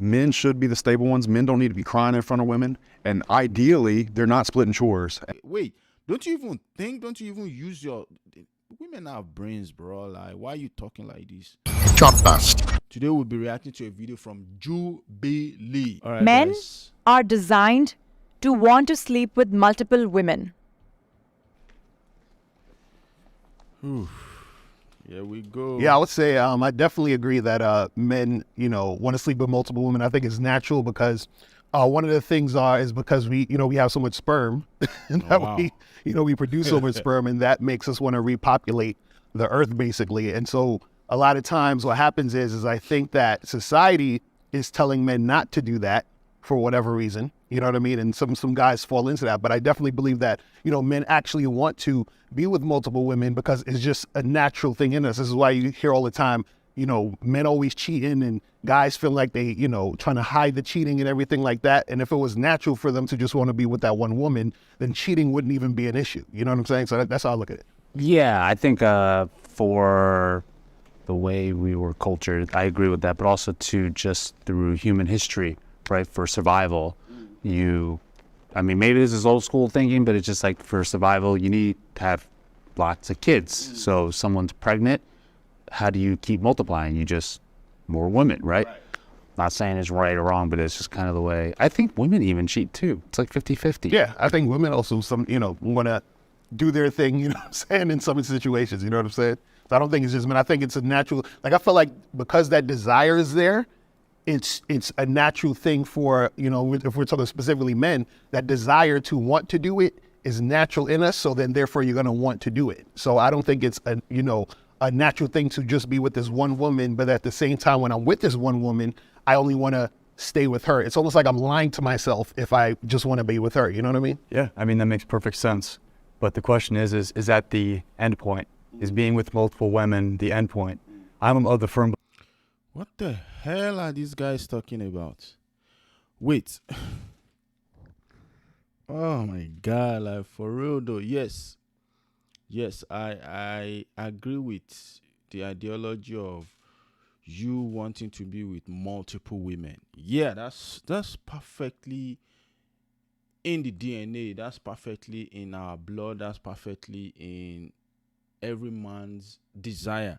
Men should be the stable ones. Men don't need to be crying in front of women. And ideally, they're not splitting chores. Wait, don't you even use your... Women have brains, bro. Like, why are you talking like this? Today we'll be reacting to a video from Jubilee. All right, Men guys. are designed to want to sleep with multiple women. Here we go. Yeah, I would say I definitely agree that men, want to sleep with multiple women. I think it's natural because one of the things is because we have so much sperm and that we produce so much sperm, and that makes us want to repopulate the earth basically. And so a lot of times what happens is I think that society is telling men not to do that for whatever reason. You know what I mean? And some guys fall into that. But I definitely believe that, men actually want to be with multiple women because it's just a natural thing in us. This is why you hear all the time, men always cheating and guys feel like they, trying to hide the cheating and everything like that. And if it was natural for them to just want to be with that one woman, then cheating wouldn't even be an issue. You know what I'm saying? So that's how I look at it. Yeah, I think for the way we were cultured, I agree with that. But also just through human history, right, for survival, maybe this is old school thinking, but it's just like for survival, you need to have lots of kids. So if someone's pregnant, how do you keep multiplying? You just more women, right? Not saying it's right or wrong, but it's just kind of the way. I think women even cheat too. It's like 50-50. Yeah, I think women also want to do their thing, what I'm saying, in some situations, you know what I'm saying? So I don't think it's just men. I think it's a natural, I feel like because that desire is there, it's a natural thing for, if we're talking specifically men, that desire to want to do it is natural in us. So then therefore you're going to want to do it. So I don't think it's a natural thing to just be with this one woman, but at the same time, when I'm with this one woman, I only want to stay with her. It's almost like I'm lying to myself if I just want to be with her. You know what I mean? Yeah, that makes perfect sense. But the question is that the end point? Is being with multiple women the end point? I'm of the firm. What the hell are these guys talking about? Wait. Oh my God, like for real though. Yes, I agree with the ideology of you wanting to be with multiple women. Yeah, that's perfectly in the DNA. That's perfectly in our blood. That's perfectly in every man's desire.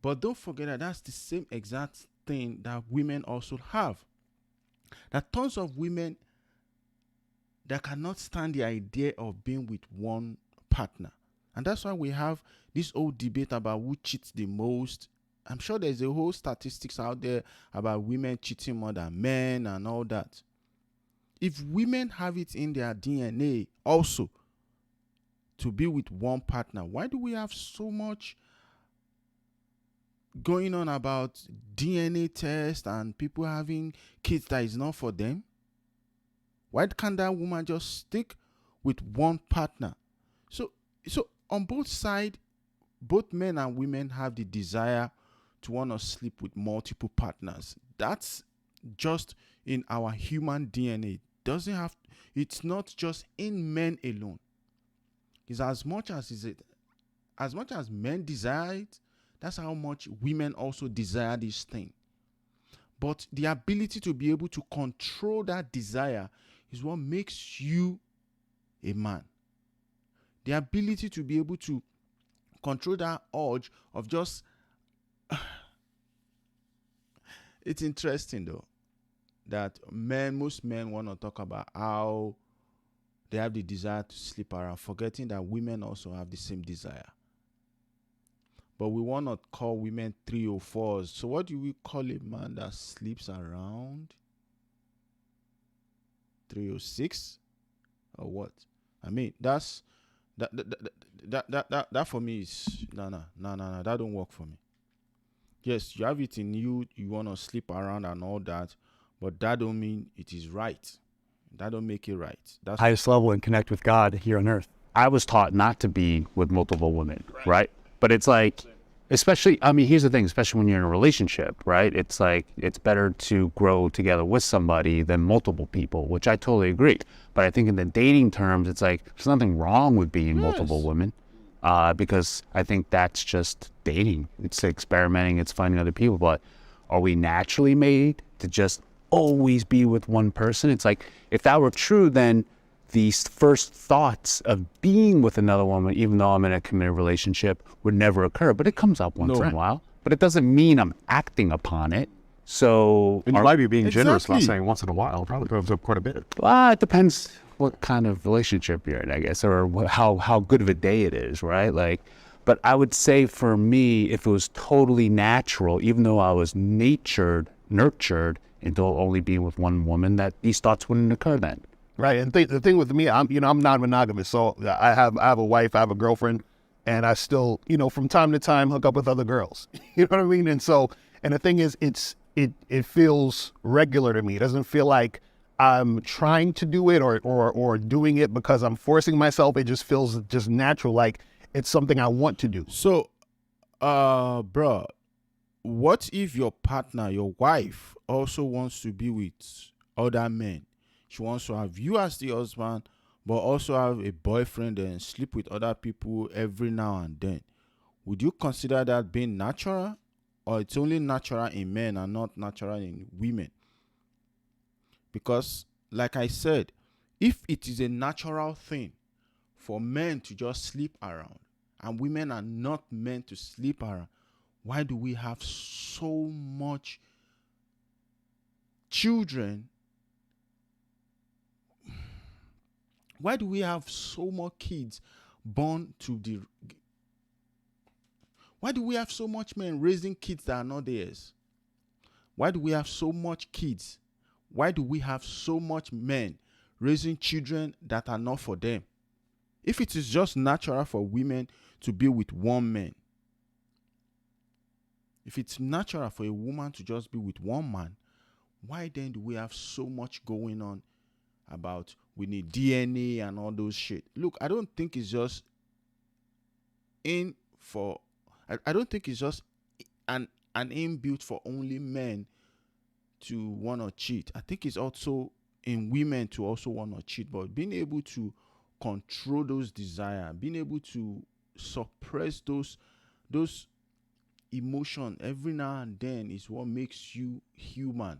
But don't forget that that's the same exact thing that women also have. There are tons of women that cannot stand the idea of being with one partner. And that's why we have this old debate about who cheats the most. I'm sure there's a whole statistics out there about women cheating more than men and all that. If women have it in their DNA also to be with one partner, why do we have so much going on about DNA tests and people having kids that is not for them? Why can't that woman just stick with one partner? So on both sides, both men and women have the desire to want to sleep with multiple partners. That's just in our human DNA. It's not just in men alone. It's as much as men desire it, that's how much women also desire this thing. But the ability to be able to control that desire is what makes you a man. The ability to be able to control that urge of just... It's interesting though that most men want to talk about how they have the desire to sleep around, forgetting that women also have the same desire. But we want to call women 304s. So what do we call a man that sleeps around? 306 or what? That for me is no. That don't work for me. Yes, you have it in you. You want to sleep around and all that, but that don't mean it is right. That don't make it right. That's highest level and connect with God here on earth. I was taught not to be with multiple women, right? But it's like, especially, here's the thing, especially when you're in a relationship, right? It's like, it's better to grow together with somebody than multiple people, which I totally agree. But I think in the dating terms, it's like, there's nothing wrong with being multiple women, because I think that's just dating. It's experimenting, it's finding other people. But are we naturally made to just always be with one person. It's like, if that were true, then these first thoughts of being with another woman, even though I'm in a committed relationship, would never occur. But it comes up once in a while. But it doesn't mean I'm acting upon it. So And you might be being generous by Exactly. saying once in a while. Probably comes up quite a bit. it depends what kind of relationship you're in, I guess, or how good of a day it is, right? Like, but I would say for me, if it was totally natural, even though I was nurtured into only being with one woman, that these thoughts wouldn't occur then. Right. And the thing with me, I'm non-monogamous. So I have a wife, I have a girlfriend, and I still, from time to time hook up with other girls. You know what I mean? And the thing is, it feels regular to me. It doesn't feel like I'm trying to do it or doing it because I'm forcing myself. It just feels just natural, like it's something I want to do. So, bro, what if your partner, your wife, also wants to be with other men? She wants to have you as the husband, but also have a boyfriend and sleep with other people every now and then. Would you consider that being natural? Or it's only natural in men and not natural in women? Because, like I said, if it is a natural thing for men to just sleep around and women are not meant to sleep around, why do we have so much children? Why do we have so much kids born to the... Why do we have so much men raising kids that are not theirs? Why do we have so much kids? Why do we have so much men raising children that are not for them? If it is just natural for women to be with one man, if it's natural for a woman to just be with one man, why then do we have so much going on about we need DNA and all those shit? Look, I don't think it's just I don't think it's just an aim built for only men to want to cheat. I think it's also in women to also want to cheat, but being able to control those desires, being able to suppress those emotions every now and then is what makes you human.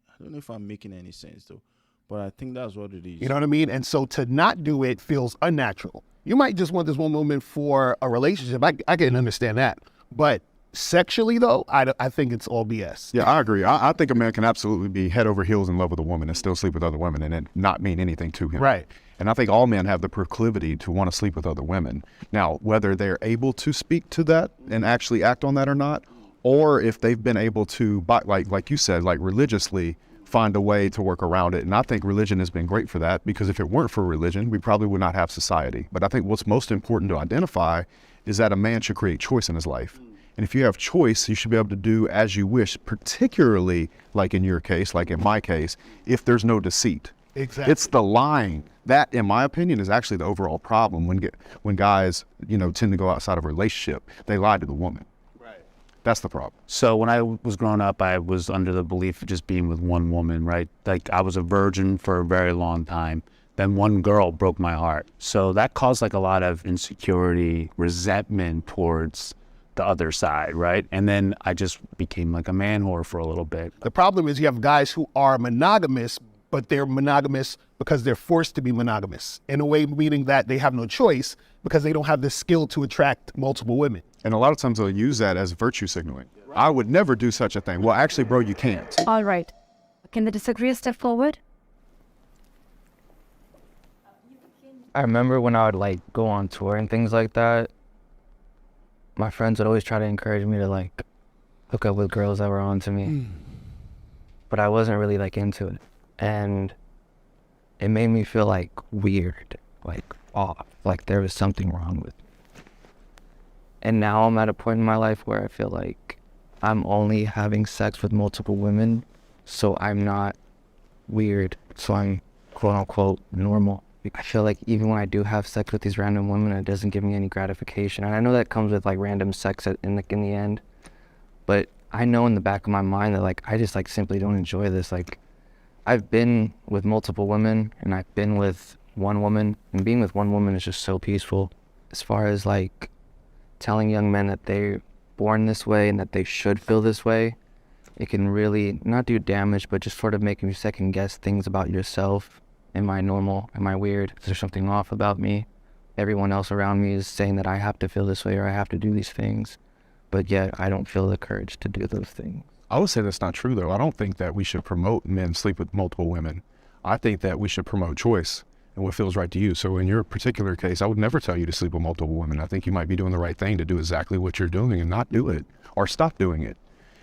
I don't know if I'm making any sense though, but I think that's what it is. You know what I mean? And so to not do it feels unnatural. You might just want this one woman for a relationship. I can understand that. But sexually, though, I think it's all BS. Yeah, I agree. I think a man can absolutely be head over heels in love with a woman and still sleep with other women and it not mean anything to him. Right. And I think all men have the proclivity to want to sleep with other women. Now, whether they're able to speak to that and actually act on that or not, or if they've been able to, like you said, like religiously find a way to work around it. And I think religion has been great for that, because if it weren't for religion, we probably would not have society. But I think what's most important to identify is that a man should create choice in his life. And if you have choice, you should be able to do as you wish, particularly like in your case, like in my case, if there's no deceit. Exactly. It's the lying. That, in my opinion, is actually the overall problem when guys, tend to go outside of a relationship. They lie to the woman. That's the problem. So when I was growing up, I was under the belief of just being with one woman, right? Like I was a virgin for a very long time. Then one girl broke my heart. So that caused like a lot of insecurity, resentment towards the other side, right? And then I just became like a man whore for a little bit. The problem is you have guys who are monogamous, but they're monogamous because they're forced to be monogamous. In a way, meaning that they have no choice because they don't have the skill to attract multiple women. And a lot of times they'll use that as virtue signaling. I would never do such a thing. Well, actually, bro, you can't. All right. Can the disagreeer step forward? I remember when I would like go on tour and things like that, my friends would always try to encourage me to like hook up with girls that were on to me. But I wasn't really like into it. And it made me feel like weird, like off, like there was something wrong with me. And now I'm at a point in my life where I feel like I'm only having sex with multiple women, so I'm not weird, so I'm quote unquote normal. I feel like even when I do have sex with these random women, it doesn't give me any gratification. And I know that comes with like random sex in the end, but I know in the back of my mind that like I just like simply don't enjoy this. Like I've been with multiple women and I've been with one woman, and being with one woman is just so peaceful. As far as like telling young men that they're born this way and that they should feel this way, it can really not do damage, but just sort of make you second guess things about yourself. Am I normal? Am I weird? Is there something off about me? Everyone else around me is saying that I have to feel this way or I have to do these things, but yet I don't feel the courage to do those things. I would say that's not true, though. I don't think that we should promote men sleep with multiple women. I think that we should promote choice and what feels right to you. So in your particular case, I would never tell you to sleep with multiple women. I think you might be doing the right thing to do exactly what you're doing and not do it or stop doing it.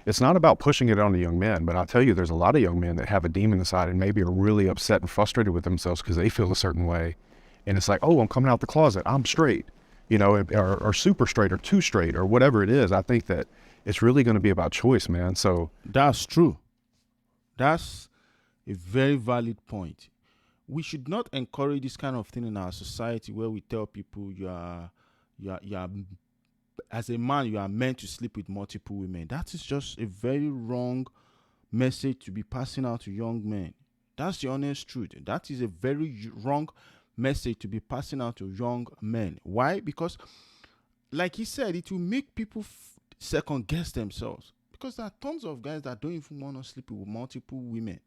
It's not about pushing it on the young men, but I'll tell you, there's a lot of young men that have a demon inside and maybe are really upset and frustrated with themselves because they feel a certain way. And it's like, oh, I'm coming out the closet. I'm straight, you know, or super straight or too straight or whatever it is. I think that it's really going to be about choice, man. So That's true. That's a very valid point. We should not encourage this kind of thing in our society where we tell people you are, as a man, you are meant to sleep with multiple women. That is just a very wrong message to be passing out to young men. That's the honest truth. That is a very wrong message to be passing out to young men. Why? Because, like he said, it will make people second guess themselves. Because there are tons of guys that don't even want to sleep with multiple women.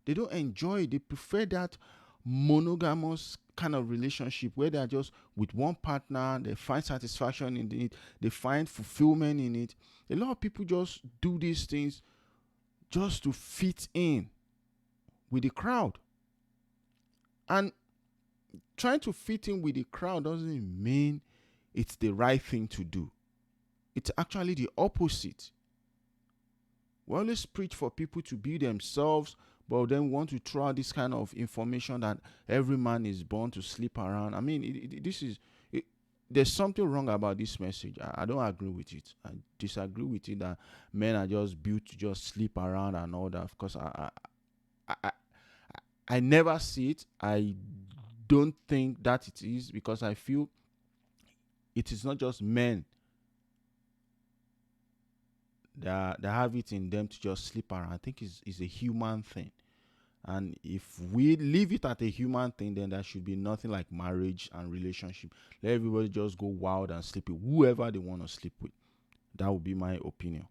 They don't enjoy it. They prefer that monogamous kind of relationship where they are just with one partner. They find satisfaction in it. They find fulfillment in it. A lot of people just do these things just to fit in with the crowd. And trying to fit in with the crowd doesn't mean it's the right thing to do. It's actually the opposite. We always preach for people to be themselves, but then want to throw out this kind of information that every man is born to sleep around. I mean, there's something wrong about this message. I don't agree with it. I disagree with it that men are just built to just sleep around and all that. Because I never see it. I don't think that it is, because I feel it is not just men that have it in them to just sleep around. I think it's a human thing. And if we leave it at a human thing, then there should be nothing like marriage and relationship. Let everybody just go wild and sleep with whoever they want to sleep with. That would be my opinion.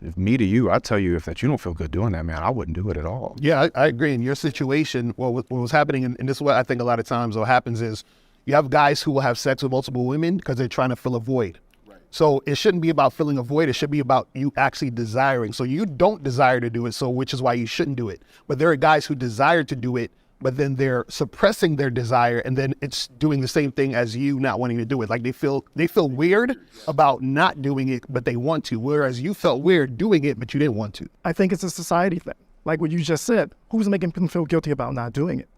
if me to you, I tell you, if that you don't feel good doing that, man, I wouldn't do it at all. Yeah, I agree. In your situation, well, what was happening, and this is what I think a lot of times what happens is you have guys who will have sex with multiple women because they're trying to fill a void. So it shouldn't be about filling a void. It should be about you actually desiring. So you don't desire to do it, so which is why you shouldn't do it. But there are guys who desire to do it, but then they're suppressing their desire, and then it's doing the same thing as you not wanting to do it. Like they feel weird about not doing it, but they want to, whereas you felt weird doing it, but you didn't want to. I think it's a society thing. Like what you just said, who's making them feel guilty about not doing it?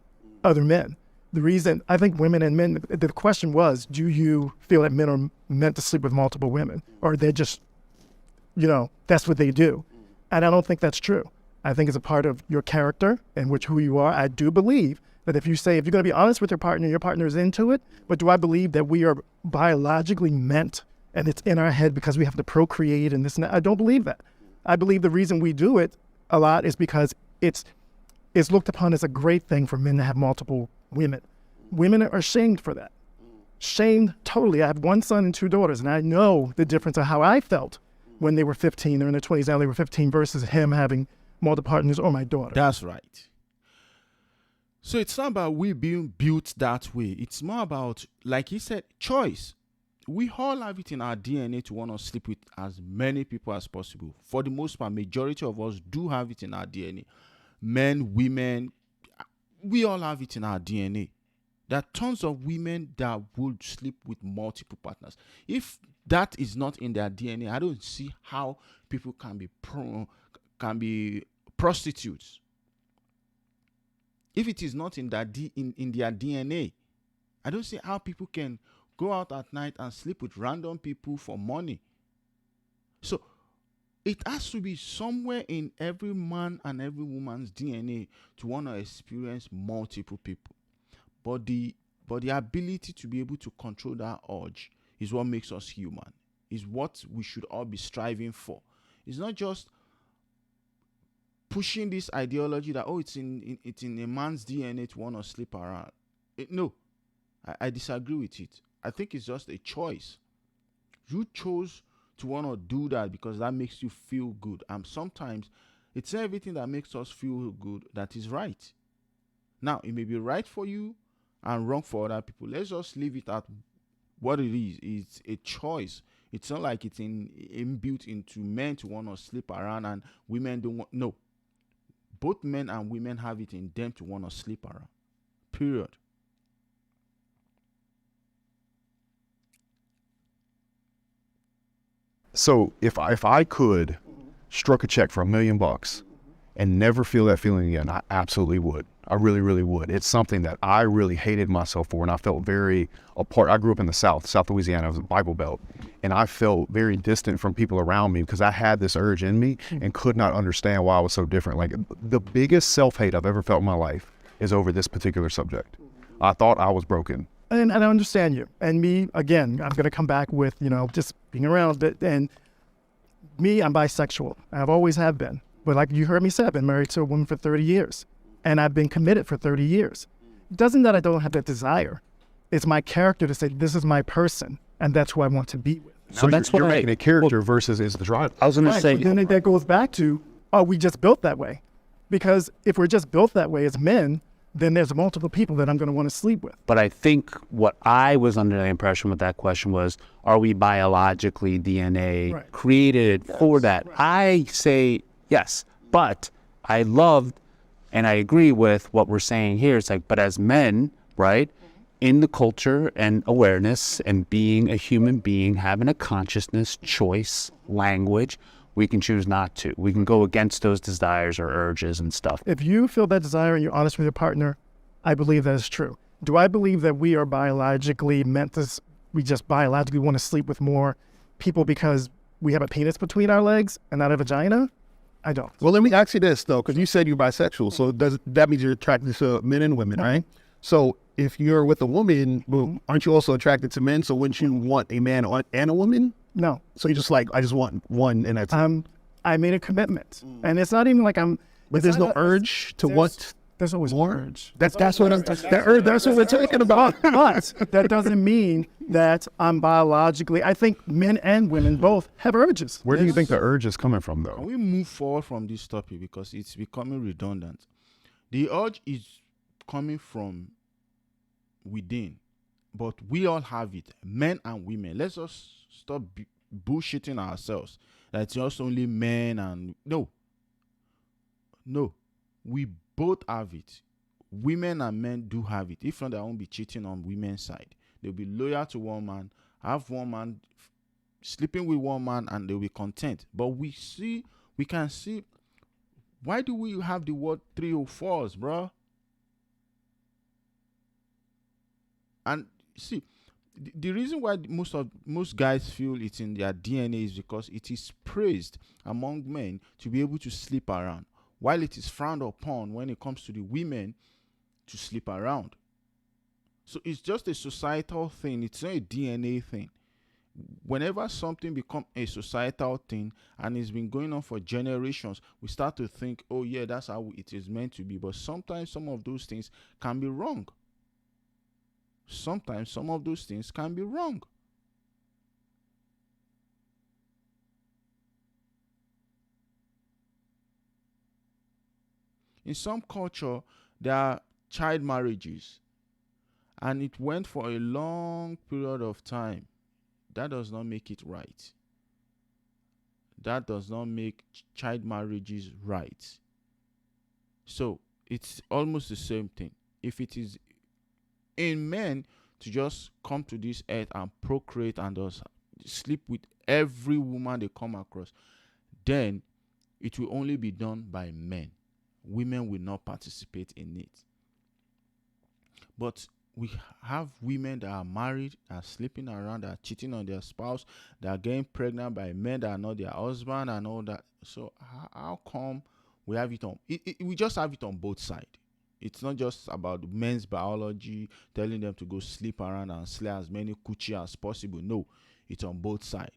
Other men. The reason, I think women and men, the question was, do you feel that men are meant to sleep with multiple women? Or they're just, that's what they do. And I don't think that's true. I think it's a part of your character and who you are. I do believe that if you're going to be honest with your partner is into it, but do I believe that we are biologically meant and it's in our head because we have to procreate and this and that? I don't believe that. I believe the reason we do it a lot is because it's looked upon as a great thing for men to have multiple women. Women are shamed for that. Shamed totally. I have one son and two daughters, and I know the difference of how I felt when they were 15 or in their 20s, now they were 15 versus him having multiple partners or my daughter. That's right. So it's not about we being built that way. It's more about, like he said, choice. We all have it in our DNA to want to sleep with as many people as possible. For the most part, majority of us do have it in our DNA. Men, women, we all have it in our DNA. There are tons of women that would sleep with multiple partners. If that is not in their DNA, I don't see how people can be prostitutes. If it is not in their DNA, I don't see how people can go out at night and sleep with random people for money. So it has to be somewhere in every man and every woman's DNA to want to experience multiple people. But the ability to be able to control that urge is what makes us human. Is what we should all be striving for. It's not just pushing this ideology that it's in a man's DNA to want to sleep around. No, I disagree with it. I think it's just a choice. You chose to want to do that because that makes you feel good. And sometimes it's not everything that makes us feel good that is right. Now, it may be right for you and wrong for other people. Let's just leave it at what it is. It's a choice. It's not like it's inbuilt into men to want to sleep around and women don't want. No. Both men and women have it in them to want to sleep around. Period. So if I could struck a check for $1 million and never feel that feeling again, I absolutely would. I really, really would. It's something that I really hated myself for, and I felt very apart. I grew up in the South Louisiana. I was a Bible Belt, and I felt very distant from people around me because I had this urge in me and could not understand why I was so different. Like, the biggest self-hate I've ever felt in my life is over this particular subject. I thought I was broken. And I understand you. And me, again, I'm going to come back with, just being around it. And me, I'm bisexual. I've always have been. But like you heard me say, I've been married to a woman for 30 years. And I've been committed for 30 years. It doesn't that I don't have that desire. It's my character to say, this is my person, and that's who I want to be with. So that's what you're making a character versus is the driver. I was going to Right, say. but then that goes back to, are we just built that way? Because if we're just built that way as men, then there's multiple people that I'm going to want to sleep with. But I think what I was under the impression with that question was, are we biologically DNA created for that? Right. I say yes, but I loved and I agree with what we're saying here. It's like, but as men, right, in the culture and awareness and being a human being, having a consciousness, choice, language, we can choose not to. We can go against those desires or urges and stuff. If you feel that desire and you're honest with your partner, I believe that is true. Do I believe that we are biologically meant to, we just biologically want to sleep with more people because we have a penis between our legs and not a vagina? I don't. Well, let me ask you this, though, because you said you're bisexual. So that means you're attracted to men and women, right? So if you're with a woman, well, aren't you also attracted to men? So wouldn't you want a man and a woman? No. So you're just like, I just want one and that's I made a commitment. And it's not even like I'm... But there's no urge to want There's always more? urge. That's what we're talking about. But that doesn't mean that I'm biologically... I think men and women both have urges. Where do you think the urge is coming from, Can though? we move forward from this topic because it's becoming redundant? The urge is coming from within, but we all have it, men and women. Let's just stop bullshitting ourselves that it's just only men and no, we both have it. Women and men do have it. If not, they won't be cheating on women's side. They'll be loyal to one man, have one man sleeping with one man, and they'll be content. But we can see, why do we have the word 304s, bro? And see, the reason why most guys feel it's in their DNA is because it is praised among men to be able to sleep around, while it is frowned upon when it comes to the women to sleep around. So it's just a societal thing. It's not a DNA thing. Whenever something becomes a societal thing and it's been going on for generations, we start to think, oh yeah, that's how it is meant to be. But sometimes some of those things can be wrong. Sometimes some of those things can be wrong. In some culture, there are child marriages, and it went for a long period of time. That does not make it right. That does not make child marriages right. So it's almost the same thing. If it is in men to just come to this earth and procreate and just sleep with every woman they come across, then it will only be done by men. Women will not participate in it. But we have women that are married, that are sleeping around, that are cheating on their spouse, that are getting pregnant by men that are not their husband and all that. So how come we have it on? We just have it on both sides. It's not just about men's biology telling them to go sleep around and slay as many coochie as possible. No, it's on both sides.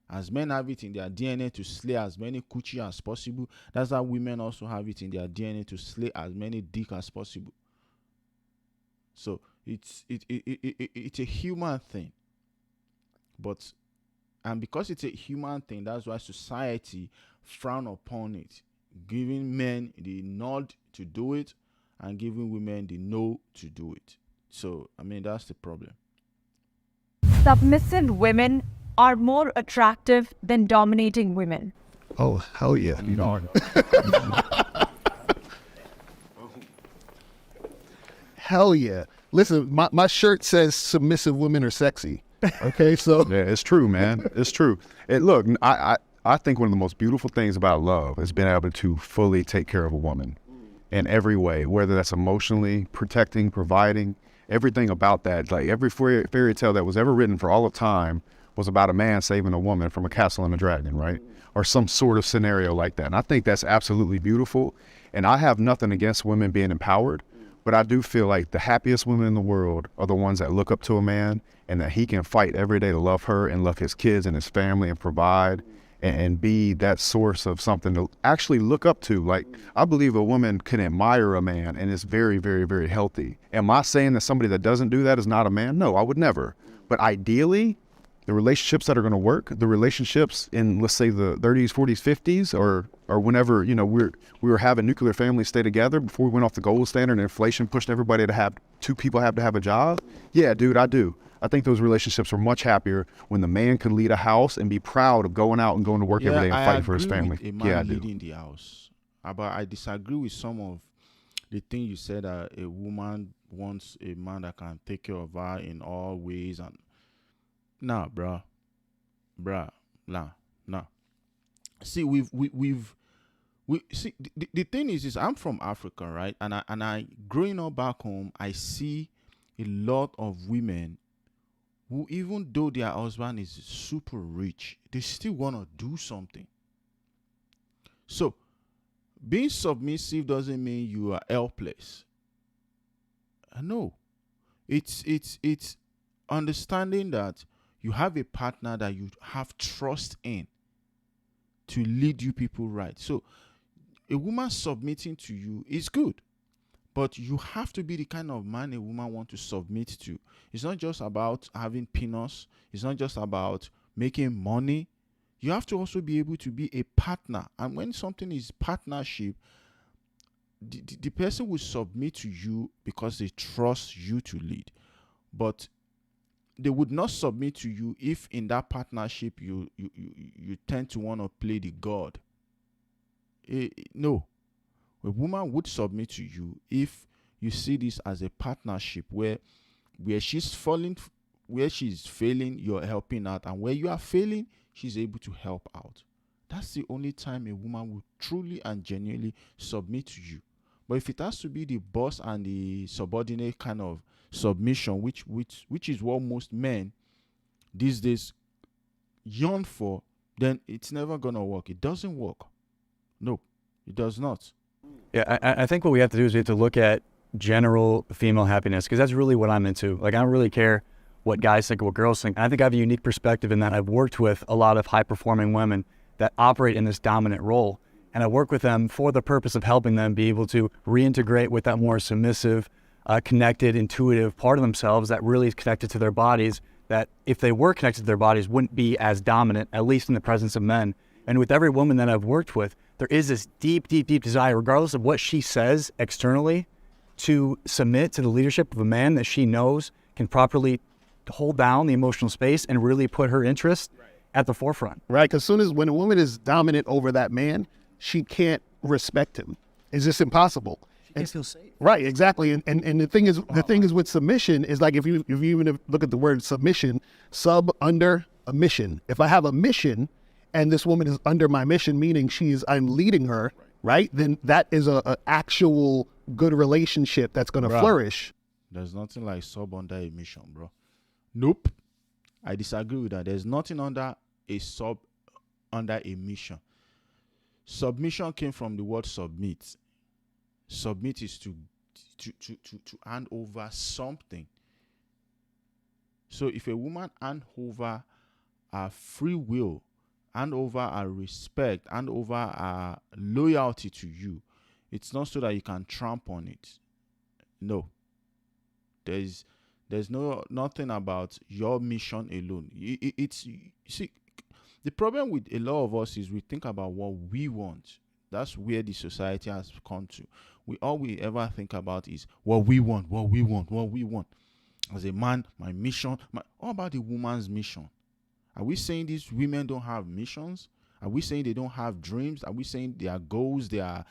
As men have it in their DNA to slay as many coochie as possible, that's how women also have it in their DNA to slay as many dick as possible. So it's a human thing. But And because it's a human thing, that's why society frown upon it, giving men the nod to do it and giving women the no to do it. So, I mean, that's the problem. Submissive women are more attractive than dominating women. Oh, hell yeah. Hell yeah. Listen, my shirt says submissive women are sexy. Okay, so. Yeah, it's true, man. It's true. Look, I think one of the most beautiful things about love is being able to fully take care of a woman in every way, whether that's emotionally, protecting, providing, everything about that. Like every fairy tale that was ever written for all of time was about a man saving a woman from a castle and a dragon, right? Or some sort of scenario like that. And I think that's absolutely beautiful. And I have nothing against women being empowered, but I do feel like the happiest women in the world are the ones that look up to a man and that he can fight every day to love her and love his kids and his family and provide and be that source of something to actually look up to. Like, I believe a woman can admire a man and it's very, very, very healthy. Am I saying that somebody that doesn't do that is not a man? No, I would never. But ideally, the relationships that are going to work, the relationships in, let's say, the 30s, 40s, 50s, or whenever, you know, we were having nuclear families stay together before we went off the gold standard and inflation pushed everybody to have, 2 people have to have a job. Yeah, dude, I do. I think those relationships were much happier when the man could lead a house and be proud of going out and going to work every day and fighting for his family. With a man Yeah, I do. leading the house. But I disagree with some of the thing you said, that a woman wants a man that can take care of her in all ways. And nah, nah. See, we see the thing is I'm from Africa, right? And I growing up back home, I see a lot of women who, even though their husband is super rich, they still want to do something. So being submissive doesn't mean you are helpless. No, it's understanding that you have a partner that you have trust in to lead you people right. So a woman submitting to you is good, but you have to be the kind of man a woman wants to submit to. It's not just about having peanuts. It's not just about making money. You have to also be able to be a partner. And when something is partnership, the person will submit to you because they trust you to lead. But they would not submit to you if in that partnership you tend to want to play the god. No. A woman would submit to you if you see this as a partnership where she's failing, you're helping out, and where you are failing, she's able to help out. That's the only time a woman will truly and genuinely submit to you. But if it has to be the boss and the subordinate kind of submission, which is what most men these days yearn for, then it's never gonna work. It doesn't work. No, it does not. Yeah, I think what we have to do is we have to look at general female happiness, because that's really what I'm into. Like, I don't really care what guys think or what girls think. I think I have a unique perspective in that I've worked with a lot of high-performing women that operate in this dominant role, and I work with them for the purpose of helping them be able to reintegrate with that more submissive, connected, intuitive part of themselves that really is connected to their bodies, that if they were connected to their bodies wouldn't be as dominant, at least in the presence of men. And with every woman that I've worked with, there is this deep, deep, deep desire, regardless of what she says externally, to submit to the leadership of a man that she knows can properly hold down the emotional space and really put her interest at the forefront. Right, because when a woman is dominant over that man, she can't respect him. It's just impossible. She can feel safe. Right, exactly. And the thing is with submission is, like, if you even look at the word submission, sub, under, a mission. If I have a mission and this woman is under my mission, meaning I'm leading her, right? Then that is a actual good relationship that's going to flourish. There's nothing like sub under a mission, bro. Nope. I disagree with that. There's nothing under a sub under a mission. Submission came from the word submit. Submit is to hand over something. So if a woman hand over her free will, hand over her respect, hand over her loyalty to you, it's not so that you can tramp on it. No. There's nothing about your mission alone. See, The problem with a lot of us is we think about what we want. That's where the society has come to. All we ever think about is what we want, what we want, what we want. As a man, my mission. All about the woman's mission. Are we saying these women don't have missions? Are we saying they don't have dreams? Are we saying their goals, their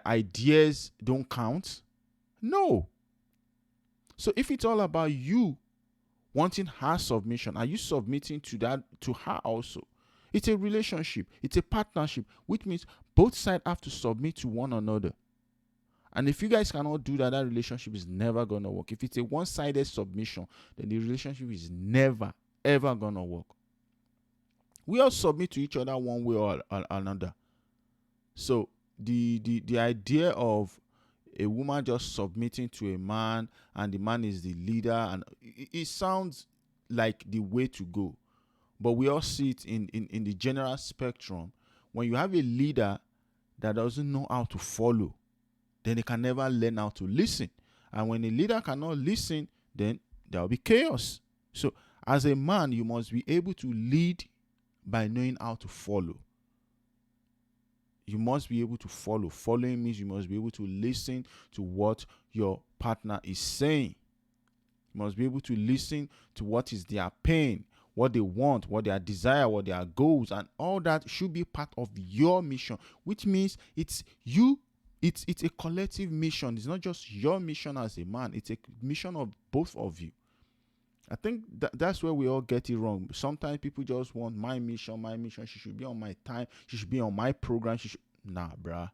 ideas don't count? No. So if it's all about you wanting her submission, are you submitting to her also? It's a relationship. It's a partnership, which means both sides have to submit to one another. And if you guys cannot do that, that relationship is never going to work. If it's a one-sided submission, then the relationship is never, ever going to work. We all submit to each other one way or another. So the idea of a woman just submitting to a man and the man is the leader, and it sounds like the way to go. But we all see it in the general spectrum. When you have a leader that doesn't know how to follow, then they can never learn how to listen. And when a leader cannot listen, then there will be chaos. So as a man, you must be able to lead by knowing how to follow. You must be able to follow. Following means you must be able to listen to what your partner is saying. You must be able to listen to what is their pain, what they want, what their desire, what their goals, and all that should be part of your mission, which means it's you. It's a collective mission. It's not just your mission as a man. It's a mission of both of you. I think that's where we all get it wrong. Sometimes people just want my mission. She should be on my time. She should be on my program. Nah, bruh.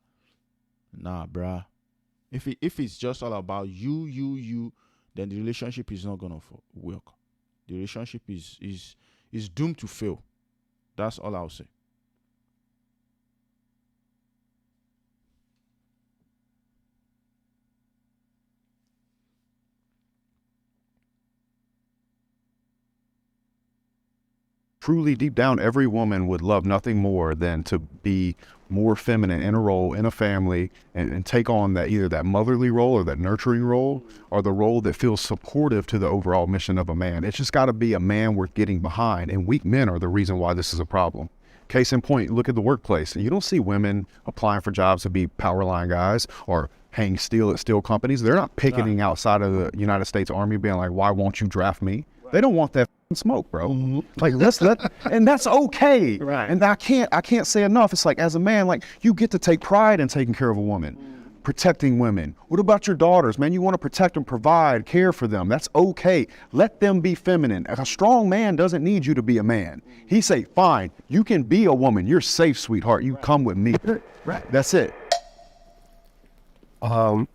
If it's just all about you, then the relationship is not gonna work. The relationship is doomed to fail. That's all I'll say. Truly, deep down, every woman would love nothing more than to be more feminine in a role, in a family, and take on that either that motherly role or that nurturing role, or the role that feels supportive to the overall mission of a man. It's just got to be a man worth getting behind, and weak men are the reason why this is a problem. Case in point, look at the workplace. You don't see women applying for jobs to be power line guys or hang steel at steel companies. They're not picketing outside of the United States Army being like, why won't you draft me? They don't want that smoke, bro. Like and that's okay. Right. And I can't say enough. It's like, as a man, like, you get to take pride in taking care of a woman, protecting women. What about your daughters, man? You want to protect them, provide, care for them. That's okay. Let them be feminine. A strong man doesn't need you to be a man. He say, fine, you can be a woman. You're safe, sweetheart. You come with me. Right. That's it. There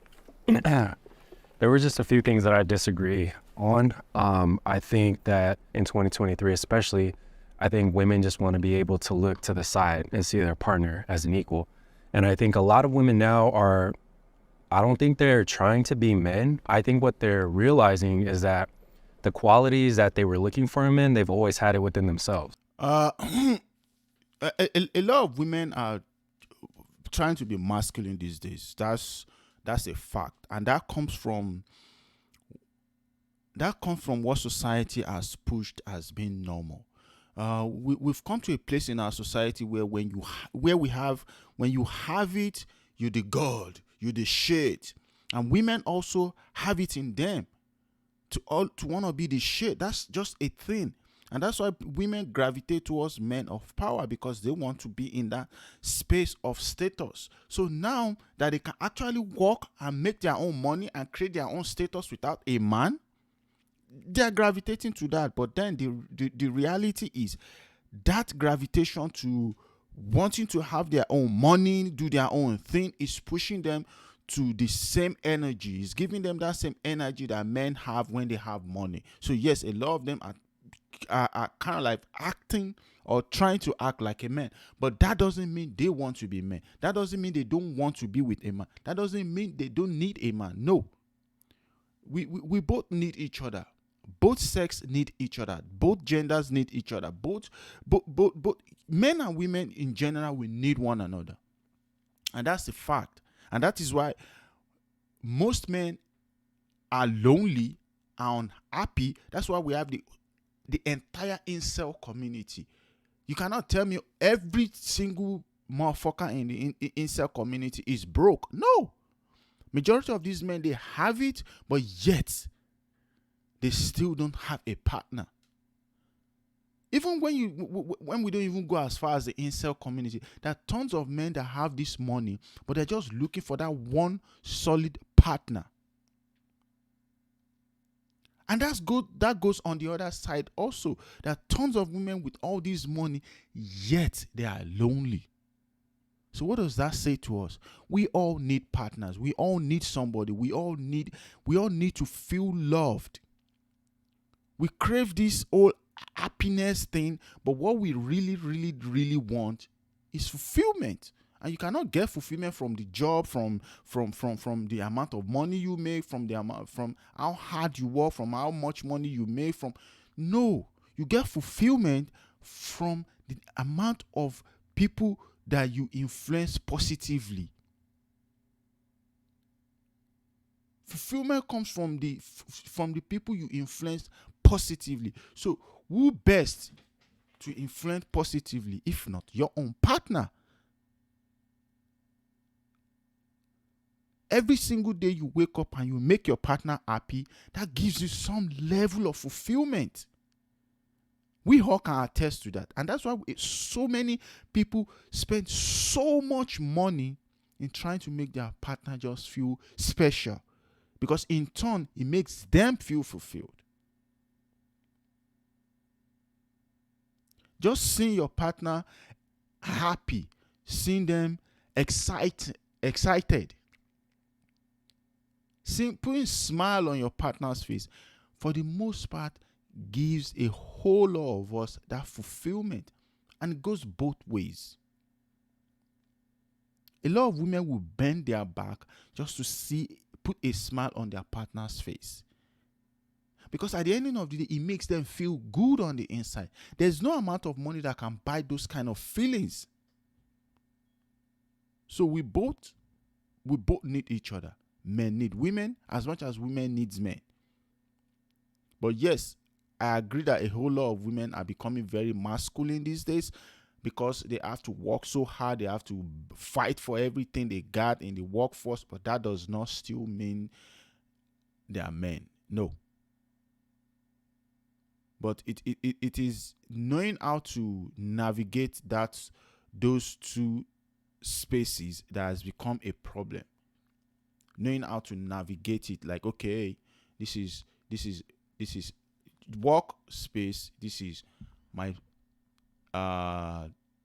were just a few things that I disagree on. I think that in 2023 especially, I think women just want to be able to look to the side and see their partner as an equal. And I think a lot of women now I don't think they're trying to be men. I think what they're realizing is that the qualities that they were looking for in men, they've always had it within themselves. A lot of women are trying to be masculine these days. That's a fact, and that comes from what society has pushed as being normal. We've come to a place in our society where when you have it, you're the god, you're the shit, and women also have it in them to want to be the shit. That's just a thing. And that's why women gravitate towards men of power, because they want to be in that space of status. So now that they can actually work and make their own money and create their own status without a man, they're gravitating to that. But then the reality is that gravitation to wanting to have their own money, do their own thing, is pushing them to the same energy. It's giving them that same energy that men have when they have money. So yes, a lot of them are kind of like acting or trying to act like a man, but that doesn't mean they want to be men. That doesn't mean they don't want to be with a man. That doesn't mean they don't need a man. No, we both need each other. Both sex need each other. Both genders need each other. Both men and women in general, we need one another, and that's the fact. And that is why most men are lonely and unhappy. That's why we have the entire incel community. You cannot tell me every single motherfucker in the incel community is broke. No. Majority of these men, they have it, but yet they still don't have a partner. Even when we don't even go as far as the incel community, there are tons of men that have this money, but they're just looking for that one solid partner. And that goes on the other side also. There are tons of women with all this money, yet they are lonely. So what does that say to us? We all need partners. We all need somebody. We all need to feel loved. We crave this whole happiness thing, but what we really, really, really want is fulfillment. And you cannot get fulfillment from the job, from the amount of money you make, from how hard you work, from how much money you make. No, you get fulfillment from the amount of people that you influence positively. Fulfillment comes from the people you influence positively. So who best to influence positively if not your own partner? Every single day you wake up and you make your partner happy, that gives you some level of fulfillment. We all can attest to that. And that's why so many people spend so much money in trying to make their partner just feel special. Because in turn, it makes them feel fulfilled. Just seeing your partner happy, seeing them excited, putting a smile on your partner's face, for the most part, gives a whole lot of us that fulfillment. And it goes both ways. A lot of women will bend their back just to put a smile on their partner's face. Because at the end of the day, it makes them feel good on the inside. There's no amount of money that can buy those kind of feelings. So we both need each other. Men need women as much as women needs men. But yes, I agree that a whole lot of women are becoming very masculine these days because they have to work so hard. They have to fight for everything they got in the workforce. But that does not still mean they are men. No. But it is knowing how to navigate those two spaces that has become a problem. Knowing how to navigate it, like, okay, this is work space, this is my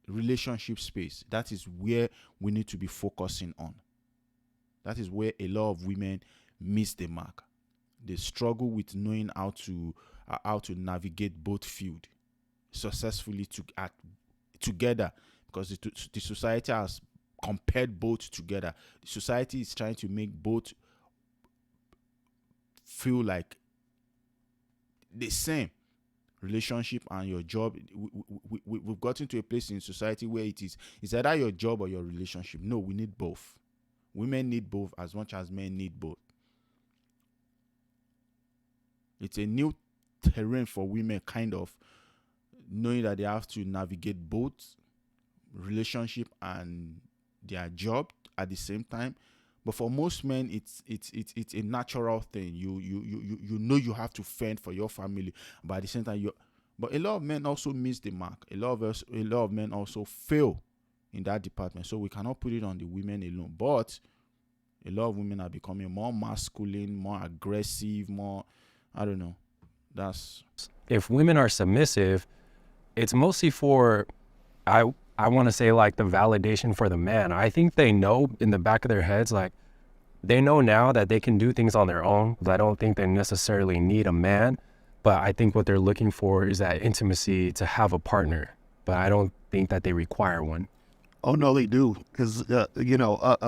relationship space. That is where we need to be focusing on. That is where a lot of women miss the mark. They struggle with knowing how to navigate both fields successfully together, because the society has compared both together. The society is trying to make both feel like the same. Relationship and your job, we've gotten to a place in society where it's either your job or your relationship. No, we need both. Women need both as much as men need both. It's a new terrain for women, kind of knowing that they have to navigate both relationship and their job at the same time. But for most men, it's a natural thing. You know you have to fend for your family, but at the same time, but a lot of men also miss the mark. A lot of men also fail in that department. So we cannot put it on the women alone. But a lot of women are becoming more masculine, more aggressive, more, I don't know. If women are submissive, it's mostly for, I want to say, like, the validation for the man. I think they know in the back of their heads, like, they know now that they can do things on their own. I don't think they necessarily need a man, but I think what they're looking for is that intimacy to have a partner. But I don't think that they require one. Oh, no, they do. Because, a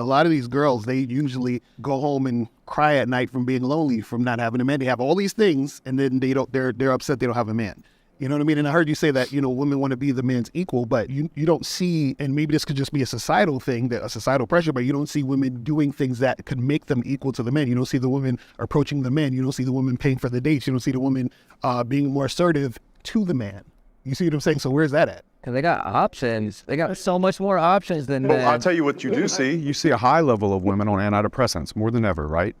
lot of these girls, they usually go home and cry at night from being lonely, from not having a man. They have all these things, and then they're upset they don't have a man. You know what I mean? And I heard you say that, women want to be the man's equal, but you don't see, and maybe this could just be a societal thing, a societal pressure, but you don't see women doing things that could make them equal to the men. You don't see the women approaching the men. You don't see the women paying for the dates. You don't see the women being more assertive to the man. You see what I'm saying? So where's that at? Because they got options. They got so much more options than Well, men. I'll tell you what you do see. You see a high level of women on antidepressants more than ever, right?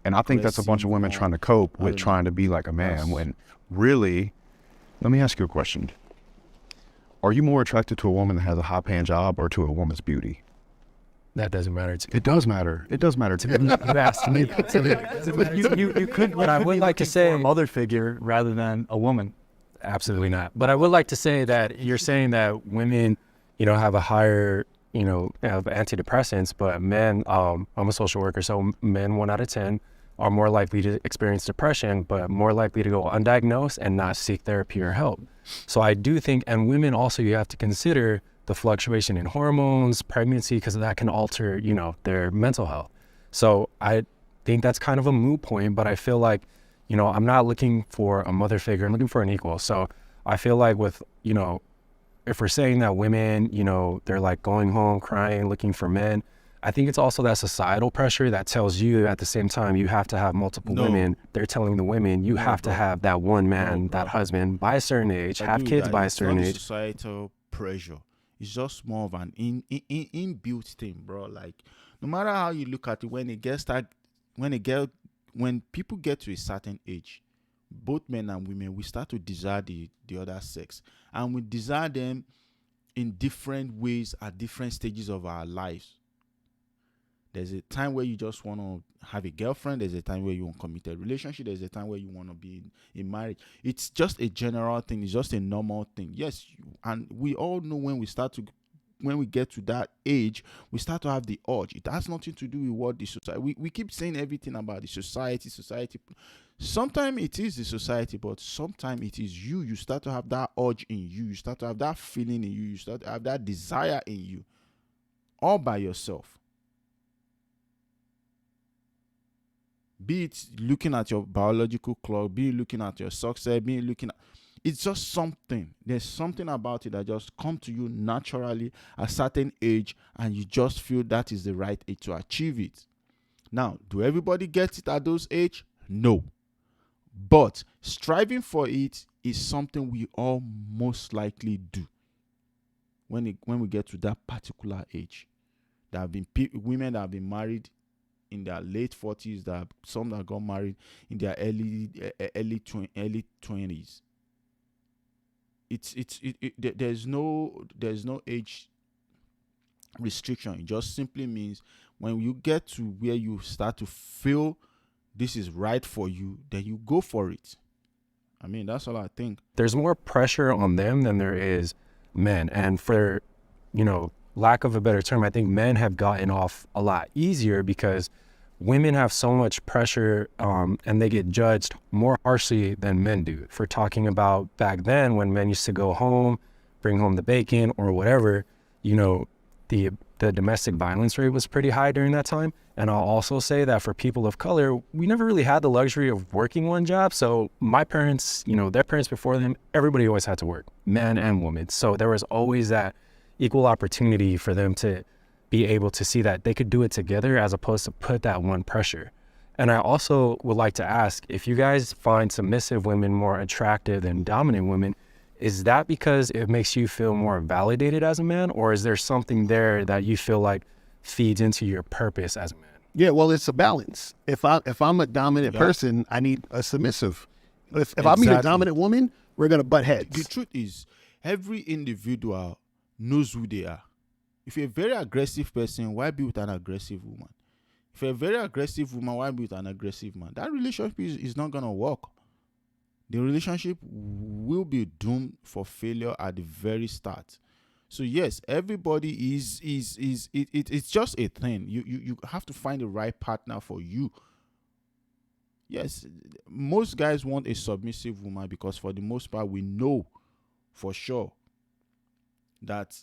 And I think that's a bunch of women trying to cope with trying to be like a man when really, let me ask you a question. Are you more attracted to a woman that has a high-paying job or to a woman's beauty? That doesn't matter to me. It does matter. It does matter to me. You asked me. You could But I would like to say a mother figure rather than a woman. Absolutely not. But I would like to say that you're saying that women, have a higher, have antidepressants, but men, I'm a social worker, so men 1 out of 10 are more likely to experience depression, but more likely to go undiagnosed and not seek therapy or help. So I do think, and women also, you have to consider the fluctuation in hormones, pregnancy, because that can alter, their mental health. So I think that's kind of a moot point, but I feel like, I'm not looking for a mother figure, I'm looking for an equal. So I feel like with, if we're saying that women, they're like going home crying, looking for men, I think it's also that societal pressure that tells you at the same time you have to have multiple women. They're telling the women you have to have that one man, that husband by a certain age, have kids by a certain age. Societal pressure. It's just more of an inbuilt thing, bro. Like no matter how you look at it, when people get to a certain age, both men and women, we start to desire the other sex, and we desire them in different ways at different stages of our lives. There's a time where you just want to have a girlfriend. There's a time where you want a committed relationship. There's a time where you want to be in marriage. It's just a general thing. It's just a normal thing. Yes, and we all know when we get to that age, we start to have the urge. It has nothing to do with what the society. We keep saying everything about the society. Sometimes it is the society, but sometimes it is you. You start to have that urge in you. You start to have that feeling in you. You start to have that desire in you, all by yourself. Be it looking at your biological clock, be it looking at your success, be it looking at... It's just something. There's something about it that just comes to you naturally at a certain age, and you just feel that is the right age to achieve it. Now, do everybody get it at those age? No. But striving for it is something we all most likely do when we get to that particular age. There have been women that have been married in their late 40s, that some that got married in their early 20s. There's no age restriction. It just simply means when you get to where you start to feel this is right for you, then you go for it. I mean, that's all I think. There's more pressure on them than there is men. And for, lack of a better term, I think men have gotten off a lot easier because women have so much pressure and they get judged more harshly than men do for talking about back then when men used to go home, bring home the bacon or whatever, the domestic violence rate was pretty high during that time. And I'll also say that for people of color, we never really had the luxury of working one job. So my parents, their parents before them, everybody always had to work, man and woman. So there was always that equal opportunity for them to be able to see that they could do it together as opposed to put that one pressure. And I also would like to ask, if you guys find submissive women more attractive than dominant women, is that because it makes you feel more validated as a man, or is there something there that you feel like feeds into your purpose as a man? Yeah, well, it's a balance. If I'm a dominant person, I need a submissive. If I meet a dominant woman, we're gonna butt heads. The truth is, every individual knows who they are. If you're a very aggressive person, why be with an aggressive woman? If you're a very aggressive woman, why be with an aggressive man? That relationship is not gonna work. The relationship will be doomed for failure at the very start. So yes, everybody it's just a thing. You have to find the right partner for you. Yes, most guys want a submissive woman because for the most part we know for sure that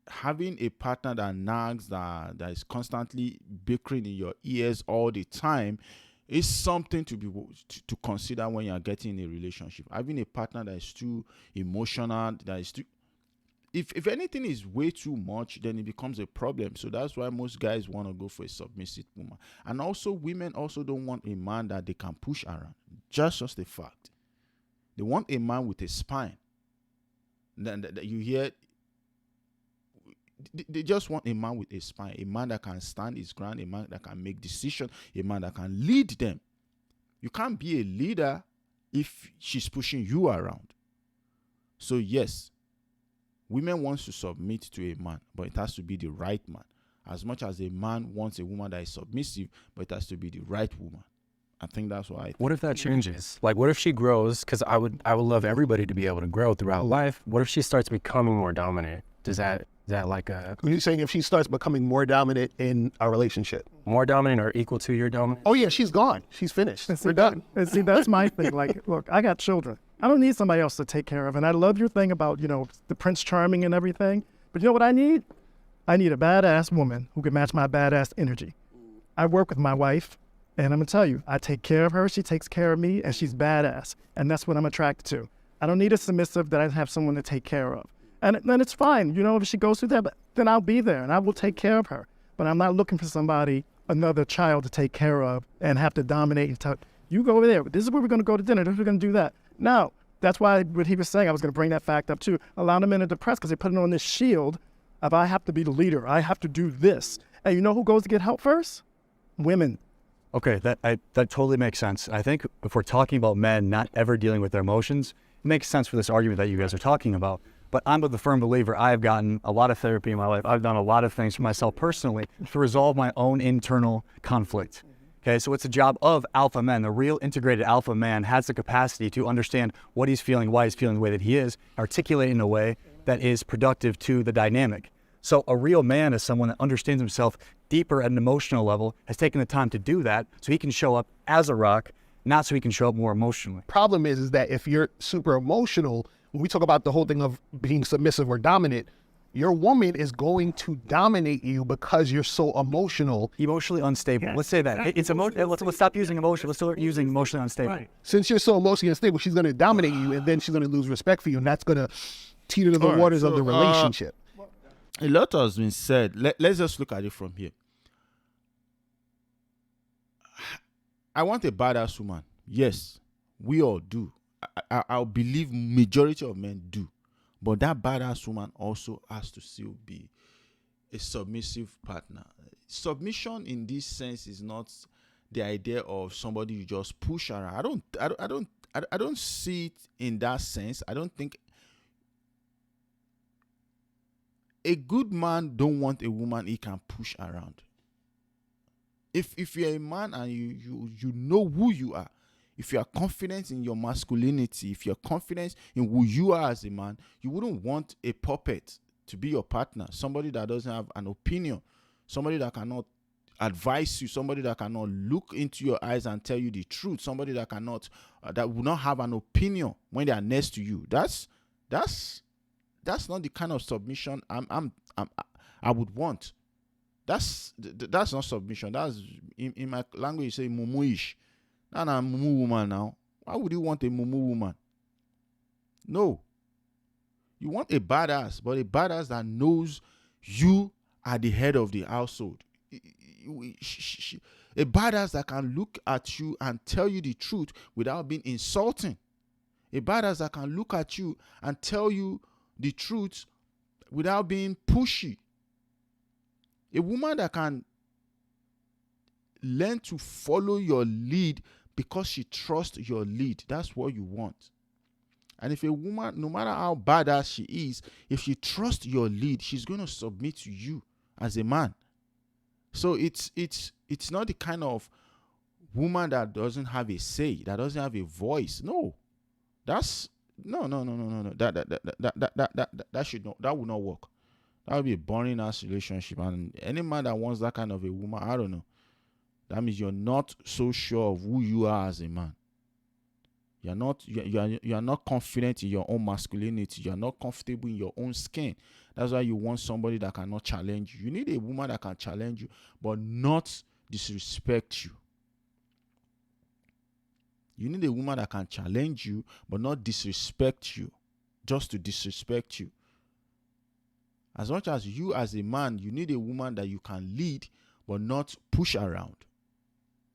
having a partner that nags, that is constantly bickering in your ears all the time is something to consider when you're getting in a relationship. Having a partner that is too emotional, that is too... If anything is way too much, then it becomes a problem. So that's why most guys want to go for a submissive woman. And also, women also don't want a man that they can push around. Just a fact. They want a man with a spine. Then you hear, they just want a man with a spine, a man that can stand his ground, a man that can make decisions, a man that can lead them. You can't be a leader if she's pushing you around. So yes, women want to submit to a man, but it has to be the right man. As much as a man wants a woman that is submissive, but it has to be the right woman. I think that's why. What if that changes? Like, what if she grows? Because I would love everybody to be able to grow throughout life. What if she starts becoming more dominant? Is that like a... Are you saying if she starts becoming more dominant in a relationship? More dominant or equal to your dominance? Oh yeah, she's gone. She's finished. And see, We're done. And see, that's my thing. Like, look, I got children. I don't need somebody else to take care of. And I love your thing about, you know, the Prince Charming and everything. But you know what I need? I need a badass woman who can match my badass energy. I work with my wife, and I'm gonna tell you, I take care of her, she takes care of me, and she's badass. And that's what I'm attracted to. I don't need a submissive that I have someone to take care of. And then it's fine, you know, if she goes through that, but then I'll be there and I will take care of her. But I'm not looking for somebody, another child to take care of and have to dominate and tell, you go over there, this is where we're gonna go to dinner, this is where we're gonna do that. No, that's why what he was saying, I was gonna bring that fact up too. A lot of men are depressed because they put it on this shield of I have to be the leader, I have to do this. And you know who goes to get help first? Women. Okay, that totally makes sense. I think if we're talking about men not ever dealing with their emotions, it makes sense for this argument that you guys are talking about. But I'm a firm believer. I have gotten a lot of therapy in my life. I've done a lot of things for myself personally to resolve my own internal conflict. Okay, so it's a job of alpha men. The real integrated alpha man has the capacity to understand what he's feeling, why he's feeling the way that he is, articulate in a way that is productive to the dynamic. So a real man is someone that understands himself deeper at an emotional level, has taken the time to do that so he can show up as a rock, not so he can show up more emotionally. Problem is that if you're super emotional, when we talk about the whole thing of being submissive or dominant, your woman is going to dominate you because you're so emotional. Emotionally unstable. Let's say that. It's let's stop using emotion. Let's start using emotionally unstable. Right. Since you're so emotionally unstable, she's going to dominate you, and then she's going to lose respect for you, and that's going to teeter the waters of the relationship. A lot has been said. Let's just look at it from here. I want a badass woman. Yes, we all do. I believe majority of men do. But that badass woman also has to still be a submissive partner. Submission in this sense is not the idea of somebody you just push around. I don't see it in that sense. I don't think a good man don't want a woman he can push around. If you're a man and you know who you are, if you are confident in your masculinity, if you're confident in who you are as a man, you wouldn't want a puppet to be your partner, somebody that doesn't have an opinion, somebody that cannot advise you, somebody that cannot look into your eyes and tell you the truth, somebody that cannot, that will not have an opinion when they are next to you. That's not the kind of submission I would want. That's not submission. That's in my language you say mumu-ish. I'm a mumu woman now. Why would you want a mumu woman? No. You want a badass, but a badass that knows you are the head of the household. A badass that can look at you and tell you the truth without being insulting. A badass that can look at you and tell you the truth without being pushy. A woman that can learn to follow your lead because she trusts your lead. That's what you want. And if a woman, no matter how badass she is, if she trusts your lead, she's going to submit to you as a man. So it's not the kind of woman that doesn't have a say, that doesn't have a voice. No. That's no. That would not work. That would be a boring ass relationship. And any man that wants that kind of a woman, I don't know. That means you're not so sure of who you are as a man. You are not confident in your own masculinity. You are not comfortable in your own skin. That's why you want somebody that cannot challenge you. You need a woman that can challenge you, but not disrespect you. You need a woman that can challenge you, but not disrespect you, just to disrespect you. As much as you as a man, you need a woman that you can lead, but not push around,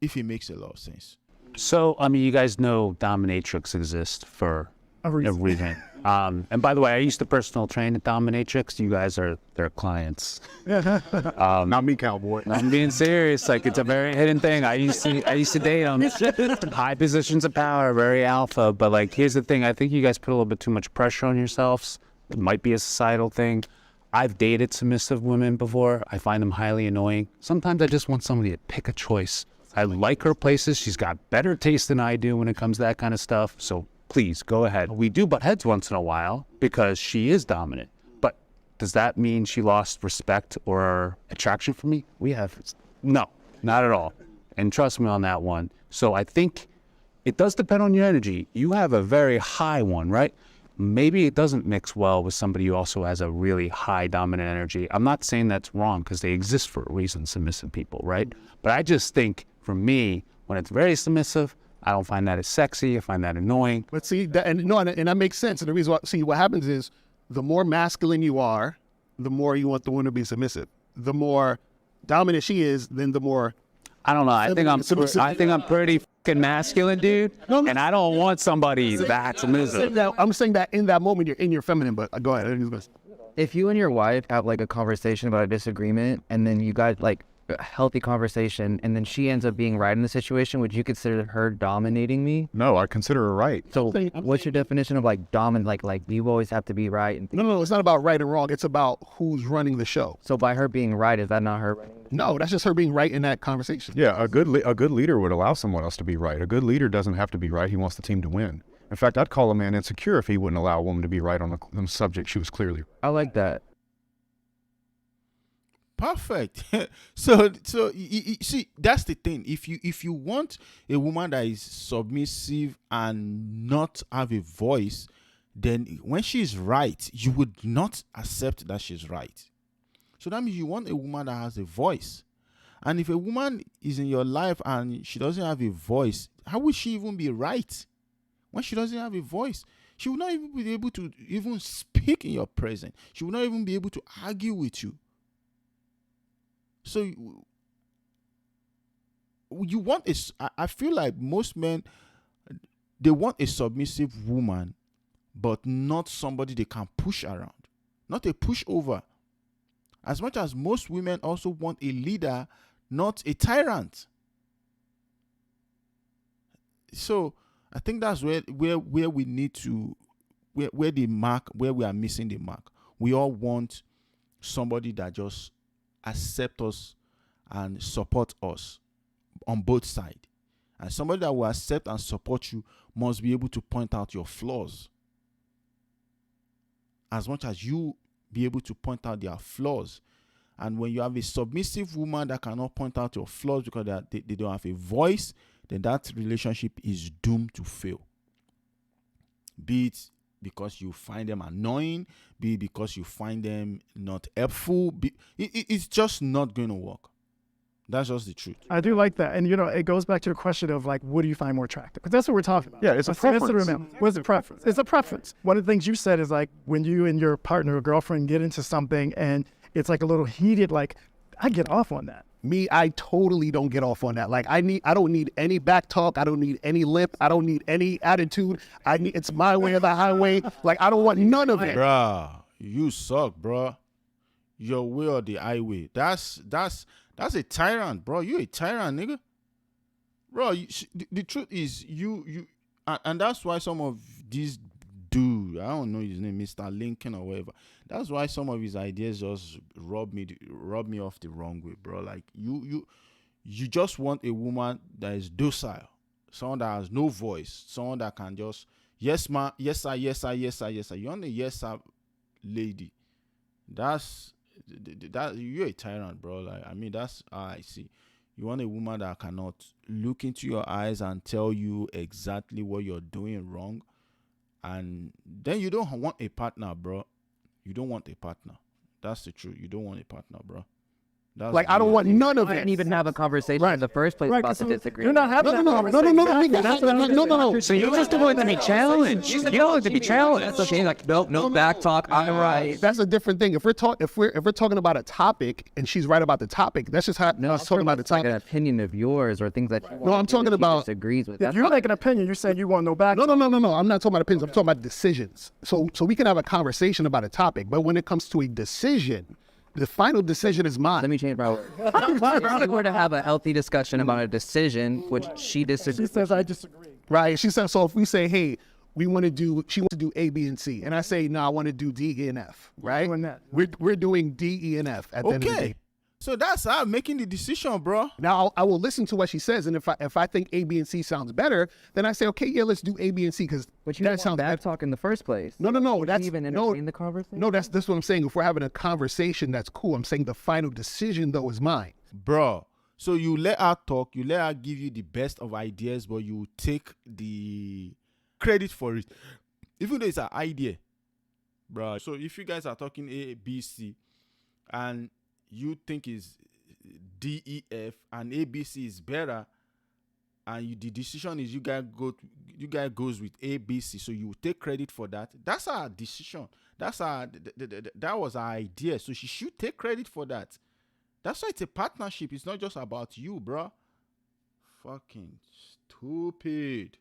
if it makes a lot of sense. So, I mean, you guys know dominatrix exists for Everything. And by the way, I used to personal train at Dominatrix. You guys are their clients. Not me, cowboy. I'm being serious. Like, it's a very hidden thing. I used to date them. High positions of power, very alpha. But like, here's the thing. I think you guys put a little bit too much pressure on yourselves. It might be a societal thing. I've dated submissive women before. I find them highly annoying. Sometimes I just want somebody to pick a choice. I like her places. She's got better taste than I do when it comes to that kind of stuff. So please go ahead. We do butt heads once in a while because she is dominant. But does that mean she lost respect or attraction for me? No, not at all. And trust me on that one. So I think it does depend on your energy. You have a very high one, right? Maybe it doesn't mix well with somebody who also has a really high dominant energy. I'm not saying that's wrong because they exist for a reason, submissive people, right? But I just think for me, when it's very submissive, I don't find that as sexy. I find that annoying. But see, and that makes sense. And the reason why, see, what happens is the more masculine you are, the more you want the woman to be submissive. The more dominant she is, then the more. I don't know. I think I'm pretty fucking masculine, dude. And I don't want somebody that submissive. I'm saying that in that moment you're in your feminine, but go ahead. If you and your wife have like a conversation about a disagreement, and then you guys like a healthy conversation, and then she ends up being right in the situation, would you consider her dominating me? No, I consider her right. So what's your definition of like dominant? Like you always have to be right? And No, it's not about right and wrong. It's about who's running the show. so by her being right, is that not her running? No, that's just her being right in that conversation. Yeah, a good leader would allow someone else to be right. A good leader doesn't have to be right. He wants the team to win. In fact, I'd call a man insecure if he wouldn't allow a woman to be right on the subject she was clearly. I like that. Perfect. So see, that's the thing. If you want a woman that is submissive and not have a voice, then when she's right, you would not accept that she's right. So that means you want a woman that has a voice. And if a woman is in your life and she doesn't have a voice, how would she even be right? When she doesn't have a voice, she will not even be able to even speak in your presence. She will not even be able to argue with you. So you want I feel like most men, they want a submissive woman, but not somebody they can push around, not a pushover. As much as most women also want a leader, not a tyrant. So I think that's where we need to, where we are missing the mark. We all want somebody that just accept us and support us on both sides. And somebody that will accept and support you must be able to point out your flaws. As much as you be able to point out their flaws. And when you have a submissive woman that cannot point out your flaws because they don't have a voice, then that relationship is doomed to fail. Be it because you find them annoying, be it because you find them not helpful, it's just not going to work. That's just the truth. I do like that. And, it goes back to the question of, like, what do you find more attractive? Because that's what we're talking about. Yeah, it's a preference. What's a preference? It's a preference. One of the things you said is, like, when you and your partner or girlfriend get into something and it's, like, a little heated, like, I get off on that. Me, I totally don't get off on that. Like I don't need any back talk. I don't need any lip. I don't need any attitude. It's my way or the highway. Like I don't want none of it. Bruh, you suck, bruh. Your way or the highway. That's a tyrant, bro. You a tyrant, nigga. Bro, the truth is you and that's why some of these dude, I don't know his name, Mr. Lincoln or whatever. That's why some of his ideas just rub me off the wrong way, bro. Like you just want a woman that is docile, someone that has no voice, someone that can just yes ma, yes sir, yes sir, yes sir, yes sir. You want a yes sir lady. That you're a tyrant, bro. Like that's how I see. You want a woman that cannot look into your eyes and tell you exactly what you're doing wrong. And then you don't want a partner, bro. You don't want a partner. That's the truth. You don't want a partner, bro. That's Like, I don't weird. want none of I it. didn't even have a conversation in the first place about the disagreement. You're not having that No. So you just want to be challenged. You want to be challenged. That's okay. Like, no back talk. I'm right. That's a different thing. If we're talking about a topic and she's right about the topic, that's just how No, us talking about the like an topic. opinion of yours or things that you want No, I'm to do talking that she about- disagrees with. If you're making an opinion, you're saying you want no back. No. I'm not talking about opinions. I'm talking about decisions. So we can have a conversation about a topic, but when it comes to a decision, the final decision is mine. Let me change my word. If we were to have a healthy discussion about a decision which she She disagrees, says, I disagree. Right. She said, so if we say, hey, she wants to do A, B, and C. And I say, no, I want to do D, E, and F. Right? Doing that. We're doing D, E, and F at the end of the Okay. day. So that's how I'm making the decision, bro. Now I will listen to what she says, and if I think A, B, and C sounds better, then I say, okay, yeah, let's do A, B, and C because but you that don't sounds want back better. talk in the first place. No. You That's even no. entertain the conversation. No, that's what I'm saying. If we're having a conversation, that's cool. I'm saying the final decision though is mine. Bro. So you let her talk, you let her give you the best of ideas, but you take the credit for it. Even though it's an idea, bro. So if you guys are talking A, B, C, and you think is D, E, F, and A, B, C is better, and the decision is you guys goes with A, B, C, so you take credit for that. That's our decision. That's our that was our idea. So she should take credit for that. That's why it's a partnership. It's not just about you, bro. Fucking stupid.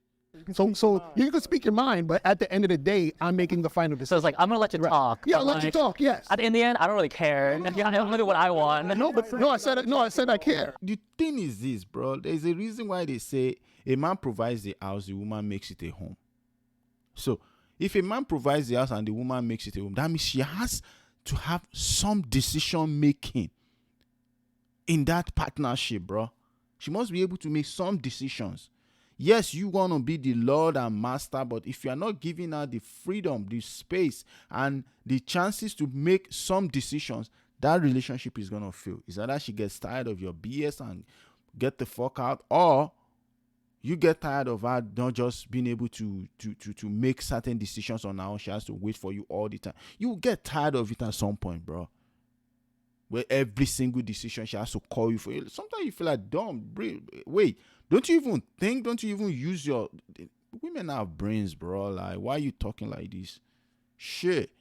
So you can speak your mind, but at the end of the day, I'm making the final So decision. it's like, I'm going to let you talk. Yeah, but, let you like, talk. Yes. In the end, I don't really care. I'm going to do what I want. I said I care. The thing is this, bro. There's a reason why they say a man provides the house, the woman makes it a home. So if a man provides the house and the woman makes it a home, that means she has to have some decision making in that partnership, bro. She must be able to make some decisions. Yes, you want to be the Lord and Master, but if you are not giving her the freedom, the space, and the chances to make some decisions, that relationship is going to fail. It's either she gets tired of your BS and get the fuck out, or you get tired of her not just being able to make certain decisions on her own. She has to wait for you all the time. You will get tired of it at some point, bro. Where every single decision she has to call you for. Sometimes you feel like, wait, don't you even think? Don't you even use your... Women have brains, bro. Like, why are you talking like this? Shit.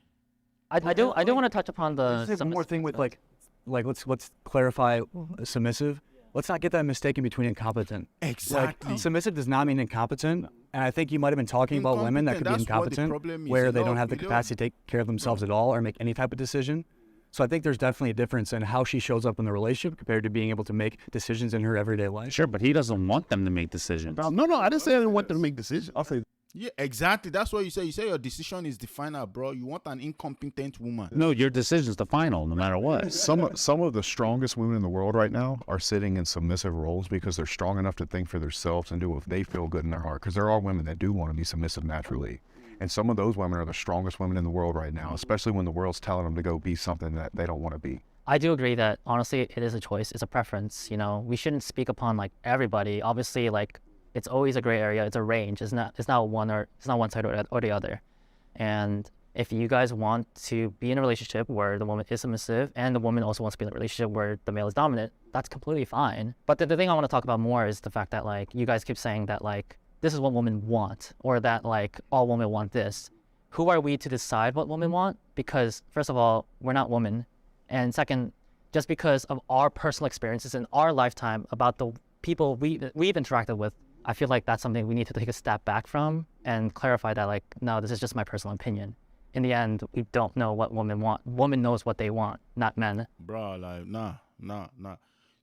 I do want to touch upon the... Let's say one more thing with like let's clarify submissive. Let's not get that mistaken between incompetent. Exactly. Like, submissive does not mean incompetent. And I think you might have been talking about women that could be Incompetent, that's what the incompetent, problem is. where A they lot don't of have the people- capacity to take care of themselves at all or make any type of decision. So I think there's definitely a difference in how she shows up in the relationship compared to being able to make decisions in her everyday life. Sure, but he doesn't want them to make decisions. No, I didn't say I didn't want them to make decisions. I'll say Yeah, exactly. That's what you say. You say your decision is the final, bro. You want an incompetent woman. No, your decision's the final, no matter what. Some of the strongest women in the world right now are sitting in submissive roles because they're strong enough to think for themselves and do what they feel good in their heart. Because there are women that do want to be submissive naturally. And some of those women are the strongest women in the world right now, especially when the world's telling them to go be something that they don't want to be. I do agree that, honestly, it is a choice. It's a preference. You know, we shouldn't speak upon, like, everybody. Obviously, like, it's always a gray area. It's a range. It's not one side or the other. And if you guys want to be in a relationship where the woman is submissive and the woman also wants to be in a relationship where the male is dominant, that's completely fine. But the thing I want to talk about more is the fact that, like, you guys keep saying that, like, this is what women want, or that, like, all women want this. Who are we to decide what women want? Because, first of all, we're not women. And second, just because of our personal experiences in our lifetime about the people we've interacted with, I feel like that's something we need to take a step back from and clarify that, like, no, this is just my personal opinion. In the end, we don't know what women want. Women knows what they want, not men. Bro, like, nah.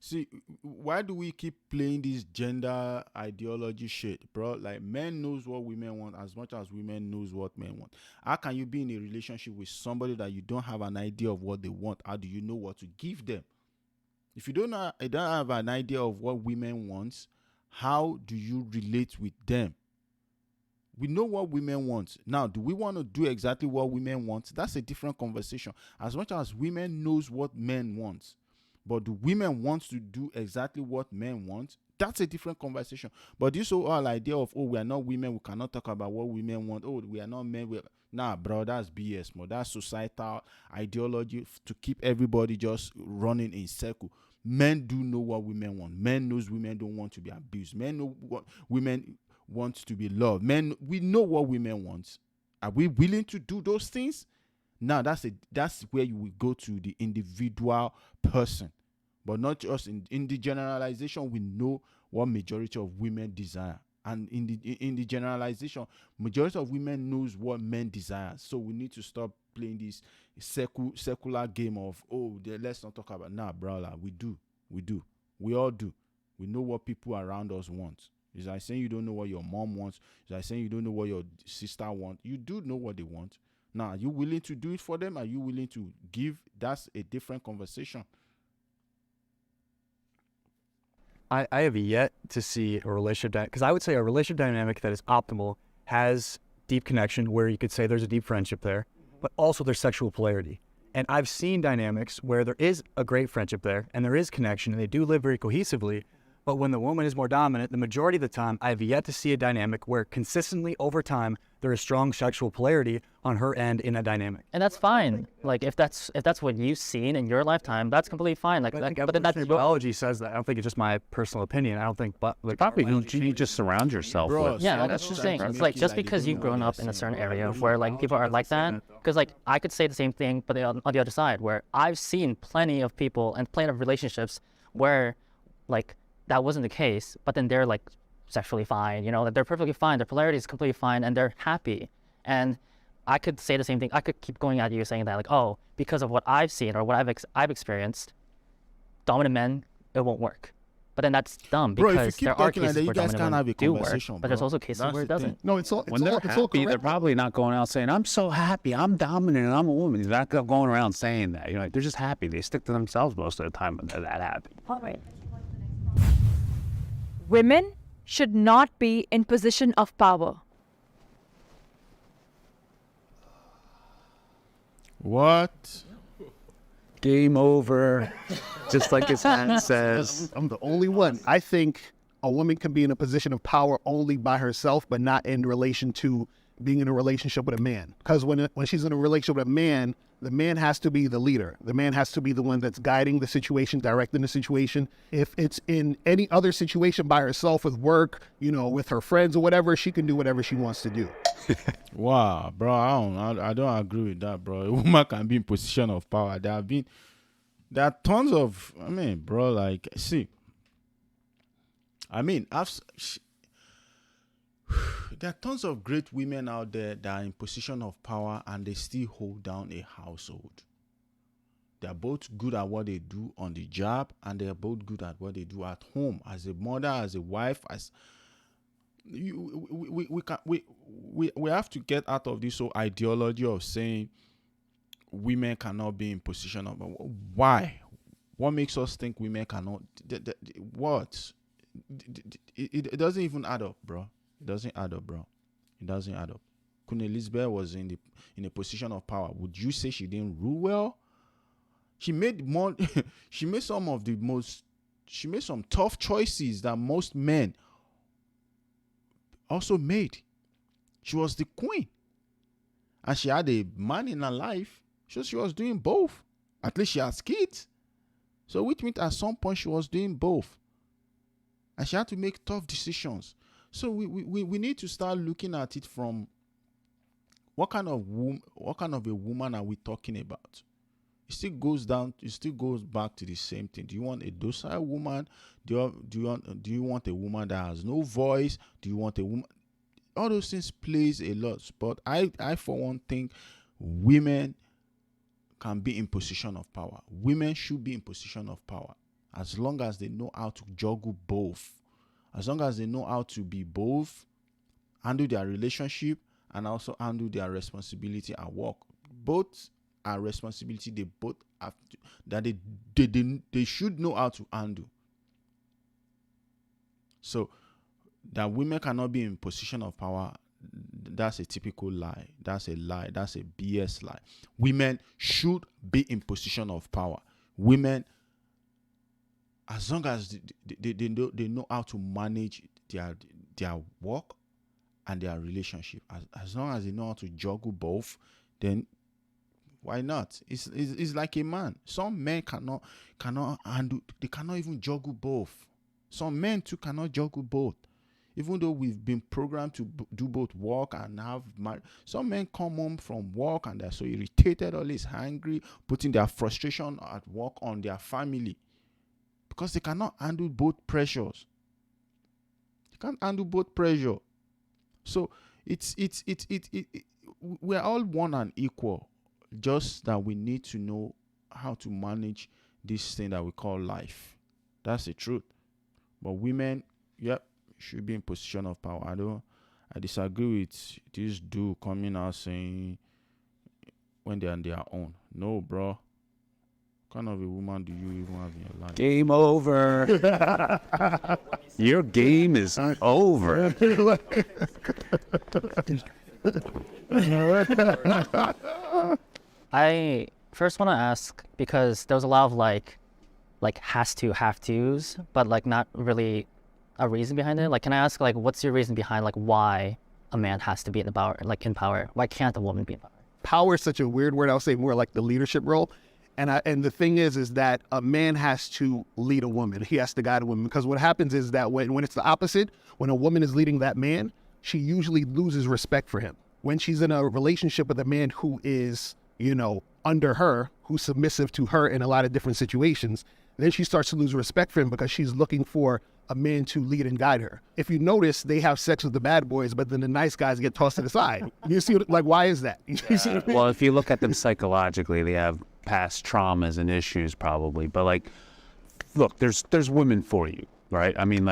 See, why do we keep playing this gender ideology shit, bro? Like, men knows what women want as much as women knows what men want. How can you be in a relationship with somebody that you don't have an idea of what they want? How do you know what to give them? If you don't have an idea of what women want, how do you relate with them? We know what women want. Now, do we want to do exactly what women want? That's a different conversation. As much as women knows what men want. But do women want to do exactly what men want? That's a different conversation. But this whole idea of, oh, we are not women, we cannot talk about what women want. Oh, we are not men. Nah, bro, that's BS, man. That's societal ideology to keep everybody just running in circle. Men do know what women want. Men knows women don't want to be abused. Men know what women want to be loved. Men, we know what women want. Are we willing to do those things? Now that's where you will go to the individual person, but not just in the generalization. We know what majority of women desire, and in the generalization, majority of women knows what men desire. So we need to stop playing this secular game of, oh, let's not talk about. Nah, bro, we all do. We know what people around us want. It's like saying you don't know what your mom wants. It's like saying you don't know what your sister wants. You do know what they want. Now, are you willing to do it for them? Are you willing to give? That's a different conversation. I have yet to see a relationship because I would say a relationship dynamic that is optimal has deep connection where you could say there's a deep friendship there, but also there's sexual polarity. And I've seen dynamics where there is a great friendship there and there is connection and they do live very cohesively. But when the woman is more dominant, the majority of the time, I have yet to see a dynamic where consistently over time, there is strong sexual polarity on her end in a dynamic. And that's fine. Like if that's what you've seen in your lifetime, that's completely fine. Like, but then that's biology says that. I don't think it's just my personal opinion. I don't think, but like, probably you just surround yourself with. Yeah, that's just saying. It's like just because you've grown up in a certain area where like people are like that, because like I could say the same thing, but on the other side, where I've seen plenty of people and plenty of relationships where like that wasn't the case, but then they're like sexually fine, you know, that they're perfectly fine, their polarity is completely fine, and they're happy. And I could say the same thing. I could keep going at you saying that, like, oh, because of what I've seen or what I've experienced, dominant men, it won't work. But then that's dumb because bro, if you keep there are talking like cases that, you where guys can't have a do work, conversation, but there's bro. also cases That's where it the doesn't. thing. No, it's all When they're happy, they're probably not going out saying, I'm so happy, I'm dominant, and I'm a woman. They're not going around saying that. You know, they're just happy. They stick to themselves most of the time when they're that happy. All right. Women should not be in position of power. What? Game over. Just like his hand says. I'm the only one. I think a woman can be in a position of power only by herself, but not in relation to being in a relationship with a man. Because when she's in a relationship with a man, the man has to be the leader. The man has to be the one that's guiding the situation, directing the situation. If it's in any other situation by herself with work, you know, with her friends or whatever, she can do whatever she wants to do. Wow, bro, I don't agree with that, bro. A woman can be in position of power. There are tons of, bro, like, see, there are tons of great women out there that are in position of power and they still hold down a household. They are both good at what they do on the job and they are both good at what they do at home. As a mother, as a wife, we have to get out of this whole ideology of saying women cannot be in position of why? What makes us think women cannot? What? It doesn't even add up, bro. It doesn't add up, bro. It doesn't add up. Queen Elizabeth was in a position of power. Would you say she didn't rule well? She made more. She made some tough choices that most men also made. She was the queen, and she had a man in her life, so she was doing both. At least she has kids, so which means at some point she was doing both, and she had to make tough decisions. So we need to start looking at it from what kind of a woman are we talking about? It still goes back to the same thing. Do you want a docile woman? Do you want a woman that has no voice? Do you want a woman? All those things plays a lot. But I for one think women can be in position of power. Women should be in position of power as long as they know how to juggle both. As long as they know how to be both, handle their relationship, and also handle their responsibility at work. Both are responsibility. They both have to, that they should know how to handle. So that women cannot be in position of power, that's a typical lie. That's a lie. That's a BS lie. Women should be in position of power. Women as long as they know how to manage their work and their relationship, as long as they know how to juggle both, then why not? It's like a man. Some men cannot handle. They cannot even juggle both. Some men too cannot juggle both. Even though we've been programmed to do both work and have some men come home from work and they're so irritated, always angry, putting their frustration at work on their family because they cannot handle both pressures. They can't handle both pressure. So we're all one and equal. Just that we need to know how to manage this thing that we call life. That's the truth. But women, yep, should be in position of power. I disagree with this dude coming out saying when they're on their own. No, bro. What kind of a woman do you even have in your life? Game over. Your game is over. I first want to ask, because there was a lot of like has to, have to's, but like not really a reason behind it. Like, can I ask, like, what's your reason behind like why a man has to be in power? Why can't a woman be in power? Power is such a weird word. I'll say more like the leadership role. And the thing is that a man has to lead a woman. He has to guide a woman, because what happens is that when it's the opposite, when a woman is leading that man, she usually loses respect for him. When she's in a relationship with a man who is, under her, who's submissive to her in a lot of different situations, then she starts to lose respect for him because she's looking for a man to lead and guide her. If you notice, they have sex with the bad boys, but then the nice guys get tossed to the side. You see, why is that? Well, if you look at them psychologically, they have past traumas and issues probably. But look, there's women for you, right? I mean,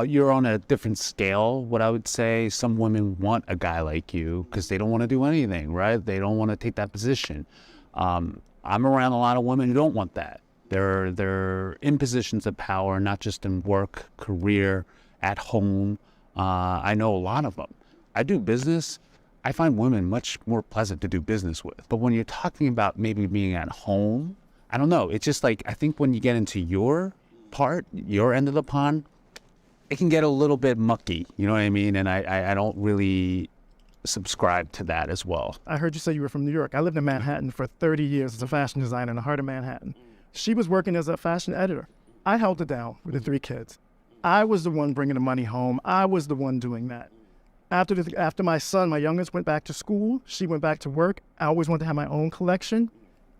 you're on a different scale, what I would say. Some women want a guy like you because they don't want to do anything, right? They don't want to take that position. I'm around a lot of women who don't want that. They're in positions of power, not just in work, career, at home. I know a lot of them. I do business. I find women much more pleasant to do business with. But when you're talking about maybe being at home, I don't know. It's just I think when you get into your part, your end of the pond, it can get a little bit mucky. You know what I mean? And I don't really subscribe to that as well. I heard you say you were from New York. I lived in Manhattan for 30 years as a fashion designer in the heart of Manhattan. She was working as a fashion editor. I held it down with the 3 kids. I was the one bringing the money home. I was the one doing that. After my son, my youngest, went back to school, she went back to work. I always wanted to have my own collection.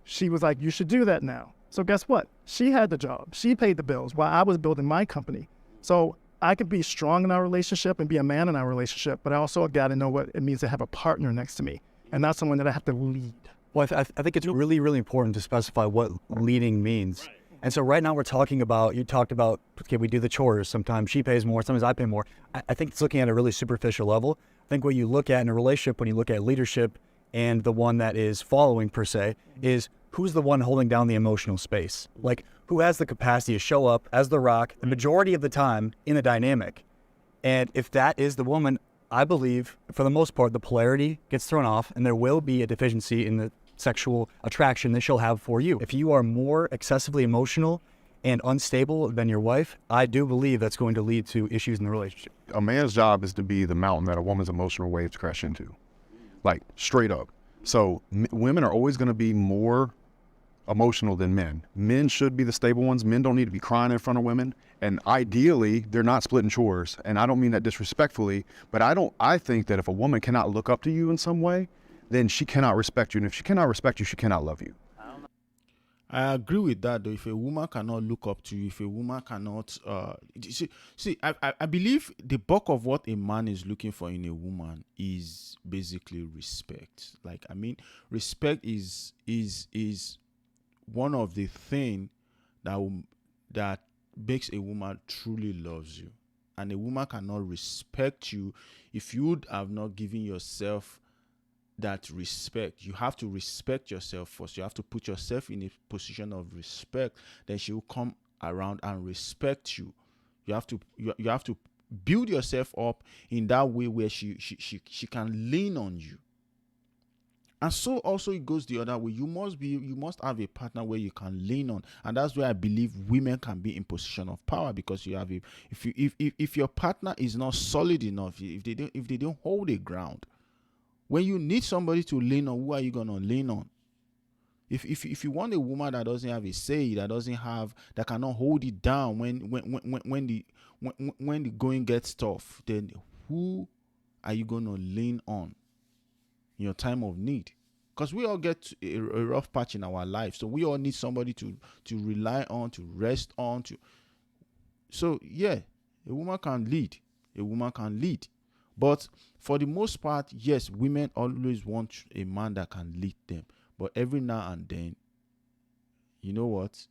She was like, you should do that now. So guess what? She had the job. She paid the bills while I was building my company. So I could be strong in our relationship and be a man in our relationship, but I also got to know what it means to have a partner next to me, and not someone that I have to lead. Well, I think it's really, really important to specify what leading means. And so right now we're talking about, you talked about, okay, we do the chores. Sometimes she pays more, sometimes I pay more. I think it's looking at a really superficial level. I think what you look at in a relationship, when you look at leadership and the one that is following per se, is who's the one holding down the emotional space? Like, who has the capacity to show up as the rock the majority of the time in a dynamic? And if that is the woman, I believe, for the most part, the polarity gets thrown off and there will be a deficiency in the sexual attraction that she'll have for you. If you are more excessively emotional and unstable than your wife, I do believe that's going to lead to issues in the relationship. A man's job is to be the mountain that a woman's emotional waves crash into, straight up. So women are always going to be more emotional than men. Men should be the stable ones. Men don't need to be crying in front of women. And ideally, they're not splitting chores. And I don't mean that disrespectfully, but I think that if a woman cannot look up to you in some way, then she cannot respect you. And if she cannot respect you, she cannot love you. I agree with that, though. If a woman cannot look up to you, if a woman cannot... I believe the bulk of what a man is looking for in a woman is basically respect. Respect is one of the things that makes a woman truly loves you. And a woman cannot respect you if you have not given yourself that respect. You have to respect yourself first. You have to put yourself in a position of respect. Then she will come around and respect you. You have to build yourself up in that way where she can lean on you. And so also it goes the other way. You must have a partner where you can lean on, and that's where I believe women can be in position of power, because you have if your partner is not solid enough, if they don't hold a ground, when you need somebody to lean on, who are you gonna lean on? If you want a woman that doesn't have a say, that cannot hold it down when the going gets tough, then who are you gonna lean on in your time of need? Because we all get a rough patch in our life, so we all need somebody to rely on, to rest on. So yeah, a woman can lead, but for the most part, yes, women always want a man that can lead them. But every now and then, you know what?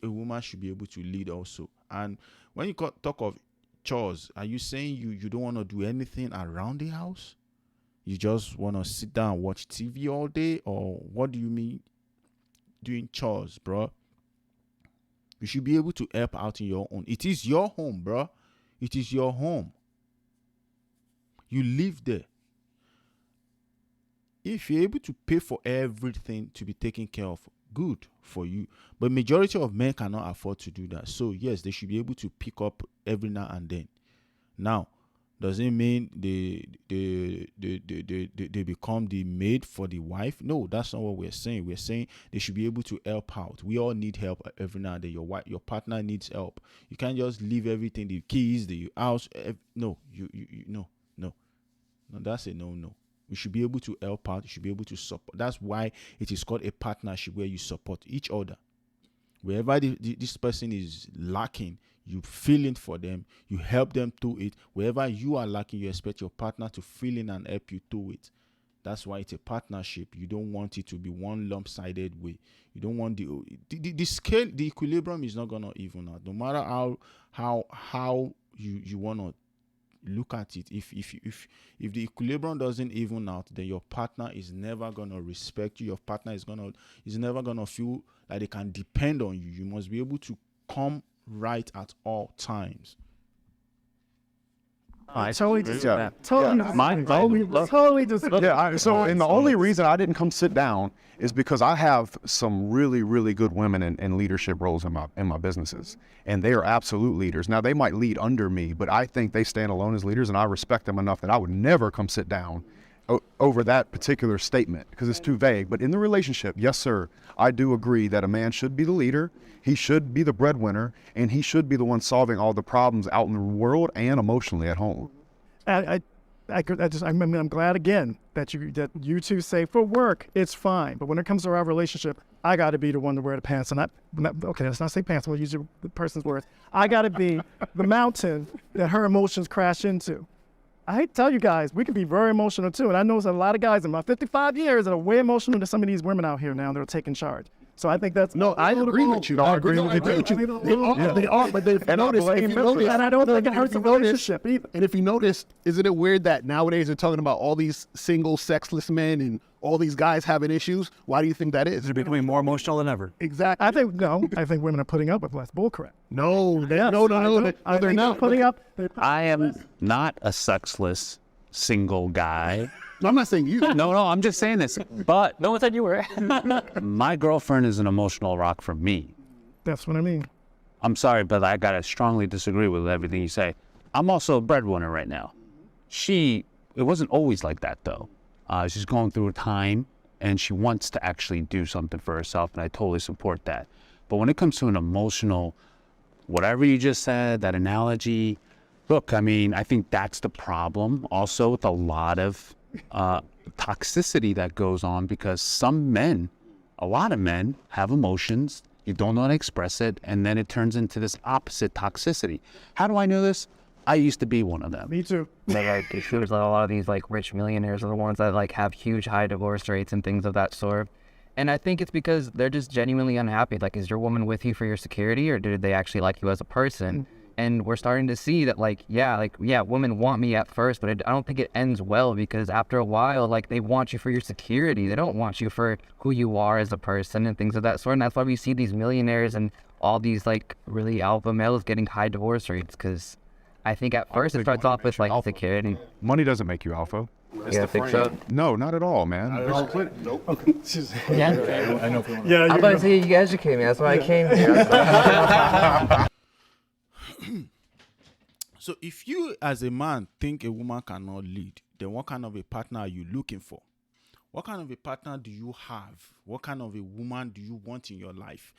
A woman should be able to lead also. And when you talk of chores, are you saying you don't want to do anything around the house? You just want to sit down and watch TV all day? Or what do you mean doing chores, bro? You should be able to help out in your own. It is your home, bro. It is your home. You live there. If you're able to pay for everything to be taken care of, good for you. But majority of men cannot afford to do that. So yes, they should be able to pick up every now and then. Now, does it mean they become the maid for the wife? No, that's not what we're saying. We're saying they should be able to help out. We all need help every now and then. Your partner needs help. You can't just leave everything, the keys, the house. No, no, that's a no. You should be able to help out. You should be able to support. That's why it is called a partnership, where you support each other. Wherever this person is lacking, you fill in for them. You help them through it. Wherever you are lacking, you expect your partner to fill in and help you through it. That's why it's a partnership. You don't want it to be one lump-sided way. You don't want the scale, the equilibrium is not gonna even out. No matter how you wanna look at it, if the equilibrium doesn't even out, then your partner is never gonna respect you. Your partner is never gonna feel like they can depend on you. You must be able to come right at all times. Yeah. Totally And the only reason I didn't come sit down is because I have some really, really good women in leadership roles in my businesses, and they are absolute leaders. Now, they might lead under me, but I think they stand alone as leaders, and I respect them enough that I would never come sit down over that particular statement because it's too vague. But in the relationship, yes, sir, I do agree that a man should be the leader. He should be the breadwinner, and he should be the one solving all the problems out in the world and emotionally at home. I'm glad again that you two say for work it's fine, but when it comes to our relationship, I got to be the one to wear the pants, and okay, let's not say pants. We'll use the person's words. I got to be the mountain that her emotions crash into. I hate to tell you guys, we can be very emotional too, and I know there's a lot of guys in my 55 years that are way emotional than some of these women out here now that are taking charge. So I think that's I agree with you. I agree with you. They are, but if you notice, and I don't think it hurts the relationship either. And if you notice, isn't it weird that nowadays they're talking about all these single, sexless men and all these guys having issues? Why do you think that is? They're becoming more emotional than ever. Exactly. I think women are putting up with less bullcrap. No, they're not putting up. I am not a sexless single guy. No, I'm not saying you. No, I'm just saying this. But No one said you were. my girlfriend is an emotional rock for me. That's what I mean. I'm sorry, but I gotta strongly disagree with everything you say. I'm also a breadwinner right now. It wasn't always like that though. She's going through a time and she wants to actually do something for herself, and I totally support that. But when it comes to an emotional, whatever you just said, that analogy, look, I mean, I think that's the problem also with a lot of toxicity that goes on, because a lot of men have emotions, you don't know how to express it, and then it turns into this opposite toxicity. How do I know this? I used to be one of them. Me too. Like, it seems like a lot of these like rich millionaires are the ones that like have huge high divorce rates and things of that sort. And I think it's because they're just genuinely unhappy. Like, is your woman with you for your security, or did they actually like you as a person? And we're starting to see that, women want me at first, but I don't think it ends well, because after a while, like, they want you for your security. They don't want you for who you are as a person and things of that sort. And that's why we see these millionaires and all these, like, really alpha males getting high divorce rates, because I think at first it starts off with, like, security. Money doesn't make you alpha. Yeah, I think so. No, not at all, man. Yeah. Yeah, I'm about to say you educate me. That's why I came here. So if you as a man think a woman cannot lead, then what kind of a partner are you looking for? What kind of a partner do you have? What kind of a woman do you want in your life?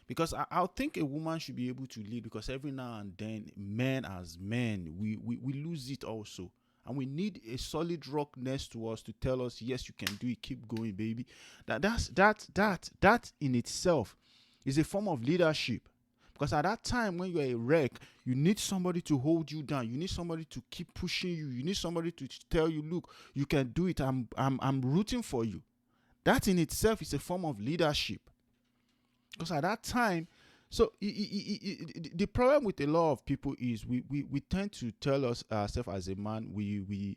Because I think a woman should be able to lead, because every now and then, men as men, we lose it also. And we need a solid rock next to us to tell us, yes, you can do it, keep going, baby. That in itself is a form of leadership. Because at that time when you're a wreck, you need somebody to hold you down. You need somebody to keep pushing you. You need somebody to tell you, look, you can do it. I'm rooting for you. That in itself is a form of leadership. Because at that time, so the problem with a lot of people is we tend to tell ourselves as a man, we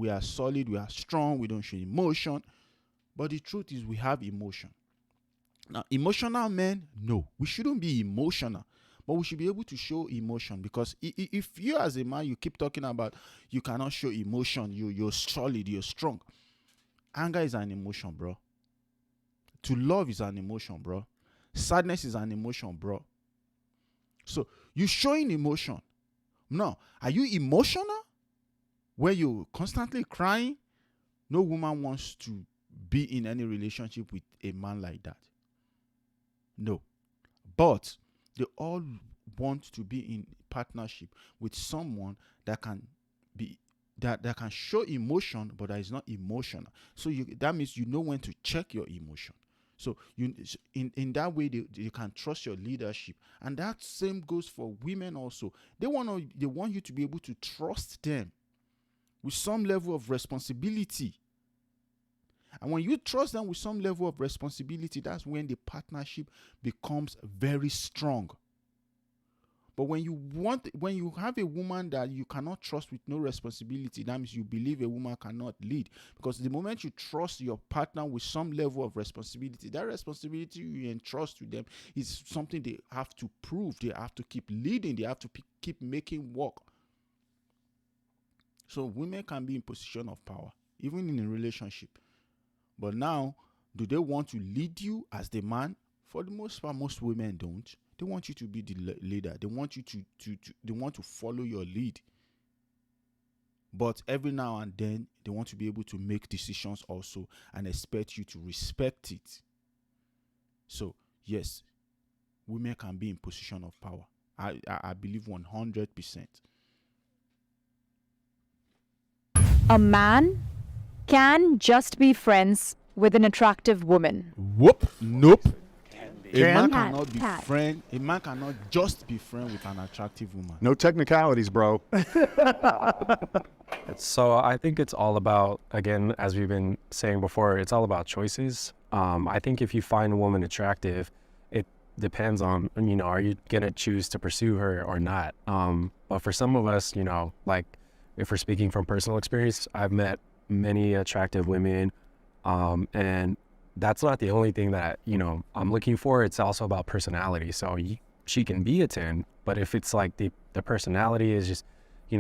are solid, we are strong, we don't show emotion. But the truth is we have emotion. Now, emotional men, no, we shouldn't be emotional, but we should be able to show emotion. Because if you as a man, you keep talking about you cannot show emotion, you're solid, you're strong. Anger is an emotion, bro. To love is an emotion, bro. Sadness is an emotion, bro. So you showing emotion. Now, are you emotional where you're constantly crying? No woman wants to be in any relationship with a man like that. No. But they all want to be in partnership with someone that can be that can show emotion, but that is not emotional. So that means you know when to check your emotion. So in that way they can trust your leadership. And that same goes for women also. They want you to be able to trust them with some level of responsibility. And when you trust them with some level of responsibility, that's when the partnership becomes very strong. But when you have a woman that you cannot trust with no responsibility, that means you believe a woman cannot lead. Because the moment you trust your partner with some level of responsibility, that responsibility you entrust to them is something they have to prove. They have to keep leading. They have to keep making work. So women can be in position of power, even in a relationship. But now, do they want to lead you as the man? For the most part, most women don't. They want you to be the leader. They want you they want to follow your lead. But every now and then, they want to be able to make decisions also and expect you to respect it. So, yes, women can be in position of power. I believe 100%. A man can just be friends with an attractive woman. Whoop. Nope. A man Pat, cannot be Pat. friend. A man cannot just be friend with an attractive woman. No technicalities, bro. So I think it's all about, again, as we've been saying before, it's all about choices. I think if you find a woman attractive, it depends on, are you going to choose to pursue her or not? But for some of us, like if we're speaking from personal experience, I've met many attractive women, and that's not the only thing that, I'm looking for. It's also about personality. So she can be a 10, but if it's like the personality is just,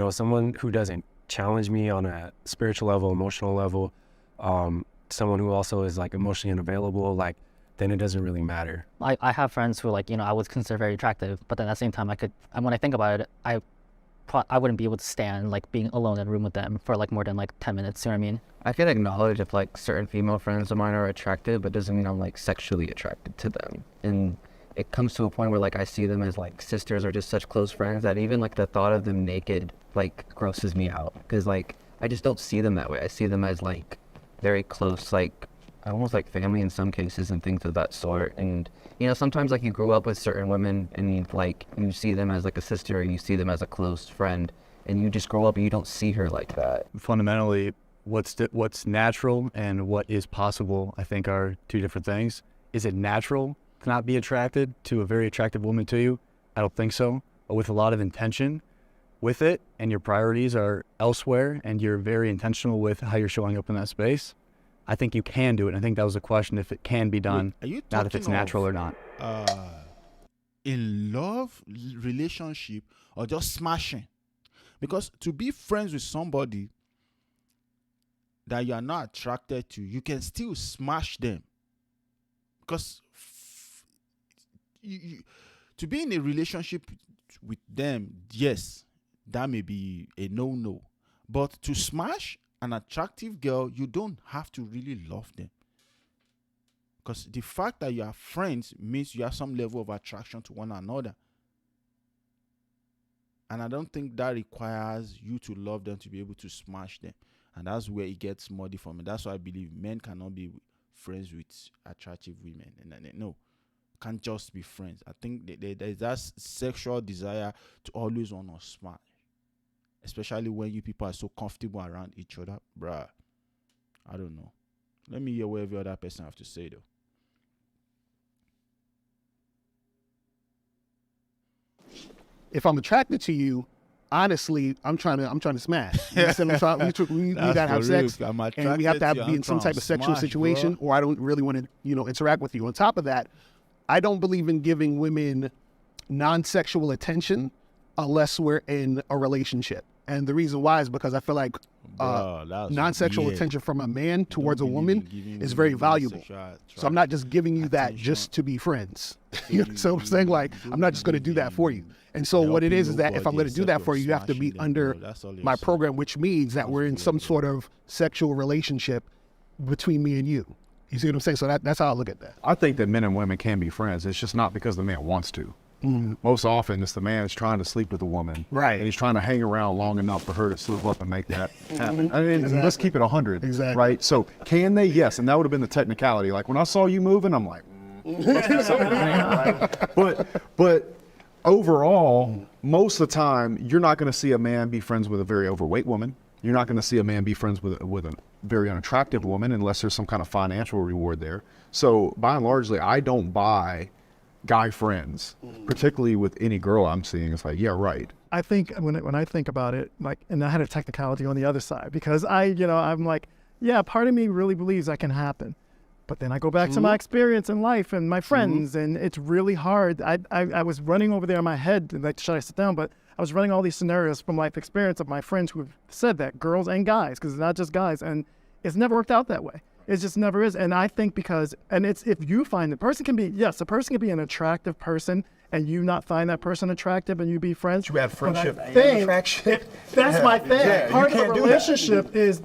someone who doesn't challenge me on a spiritual level, emotional level, someone who also is like emotionally unavailable, like, then it doesn't really matter. I have friends who I would consider very attractive, but then at the same time, when I think about it, I wouldn't be able to stand being alone in a room with them for more than 10 minutes. You know what I mean? I can acknowledge if certain female friends of mine are attractive, but doesn't mean I'm sexually attracted to them. And it comes to a point where I see them as sisters or just such close friends that even the thought of them naked grosses me out, because I just don't see them that way. I see them as very close, almost family in some cases and things of that sort. And sometimes you grow up with certain women and you see them as a sister, or you see them as a close friend, and you just grow up and you don't see her like that. Fundamentally, what's natural and what is possible, I think, are two different things. Is it natural to not be attracted to a very attractive woman to you? I don't think so. But with a lot of intention with it, and your priorities are elsewhere, and you're very intentional with how you're showing up in that space, I think you can do it. And I think that was the question, if it can be done, not if it's natural or not. In love, relationship, or just smashing? Because to be friends with somebody that you are not attracted to, you can still smash them. Because to be in a relationship with them, yes, that may be a no-no. But to smash an attractive girl, you don't have to really love them. Because the fact that you are friends means you have some level of attraction to one another. And I don't think that requires you to love them to be able to smash them. And that's where it gets muddy for me. That's why I believe men cannot be friends with attractive women. And no, can't just be friends. I think there's that sexual desire to always want to smash. Especially when you people are so comfortable around each other. Bruh, I don't know. Let me hear what every other person have to say though. If I'm attracted to you, honestly, I'm trying to smash. You know, we gotta have sex, and we have to be in some type of sexual situation, or I don't really want to, interact with you. On top of that, I don't believe in giving women non-sexual attention unless we're in a relationship. And the reason why is because I feel like non-sexual attention from a man towards a woman is very valuable. So I'm not just giving you that just to be friends. So I'm saying, like, I'm not just going to do that for you. And so what it is that if I'm going to do that for you, you have to be under my program, which means that we're in some sort of sexual relationship between me and you. You see what I'm saying? So that's how I look at that. I think that men and women can be friends. It's just not because the man wants to. Most often, it's the man that's trying to sleep with a woman. Right. And he's trying to hang around long enough for her to slip up and make that happen. I mean, let's keep it 100. Exactly. Right? So, can they? Yes. And that would have been the technicality. Like, when I saw you moving, I'm like, But overall, most of the time, you're not going to see a man be friends with a very overweight woman. You're not going to see a man be friends with a very unattractive woman unless there's some kind of financial reward there. So, by and largely, I don't buy guy friends, particularly with any girl I'm seeing. It's like, yeah, right. I think when I think about it, like, and I had a technicality on the other side because I'm like, yeah, part of me really believes that can happen. But then I go back to my experience in life and my friends, and it's really hard. I was running over there in my head, like, should I sit down? But I was running all these scenarios from life experience of my friends who have said that, girls and guys, because it's not just guys, and it's never worked out that way. It just never is. And I think if you find the person can be, yes, a person can be an attractive person and you not find that person attractive and you be friends. You have friendship and attraction. That's my thing. Yeah, part of the relationship is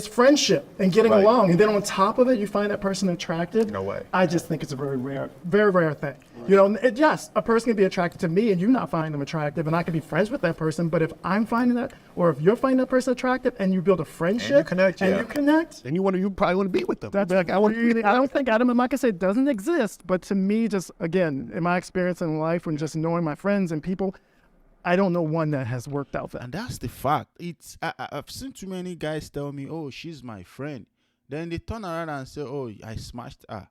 friendship and getting along. And then on top of it, you find that person attractive. No way. I just think it's a very rare thing. Yes, a person can be attracted to me and you not find them attractive, and I can be friends with that person. But if I'm finding that, or if you're finding that person attractive and you build a friendship and you connect, then you probably want to be with them. That's like, I don't think Adam and Micah say it doesn't exist, but to me, just again, in my experience in life and just knowing my friends and people, I don't know one that has worked out that. And that's the fact. I've seen too many guys tell me, oh, she's my friend. Then they turn around and say, oh, I smashed her.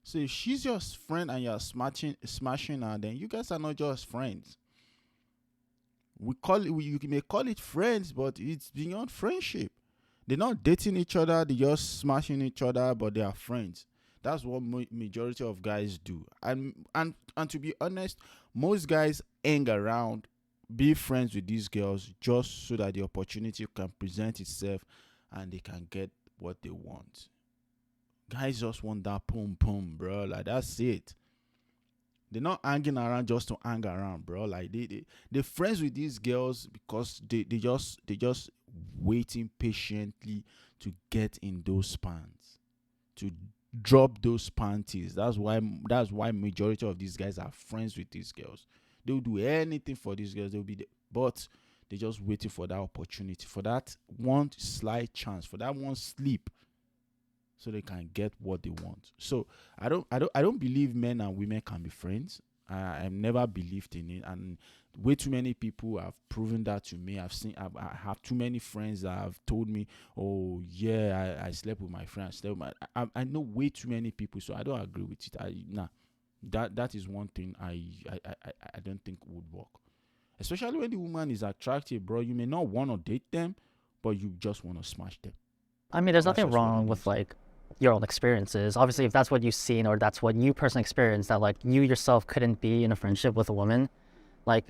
So if she's your friend and you're smashing her, then you guys are not just friends. You may call it friends, but it's beyond friendship. They're not dating each other, they're just smashing each other, but they are friends. That's what majority of guys do. And to be honest, most guys hang around, be friends with these girls just so that the opportunity can present itself and they can get what they want. Guys just want that pum pum, bro. Like, that's it. They're not hanging around just to hang around, bro. Like, they're friends with these girls because they just waiting patiently to get in those pants, to drop those panties. That's why majority of these guys are friends with these girls. They'll do anything for these girls. But they're just waiting for that opportunity, for that one slight chance, for that one slip, so they can get what they want. So I don't believe men and women can be friends. I've never believed in it, and way too many people have proven that to me. I have too many friends that have told me, oh yeah, I slept with my friend. I know way too many people, so I don't agree with it. That is one thing I don't think would work. Especially when the woman is attractive, bro. You may not want to date them, but you just want to smash them. I mean, there's nothing wrong with, like, your own experiences. Obviously, if that's what you've seen or that's what you personally experienced, that, like, you yourself couldn't be in a friendship with a woman, like,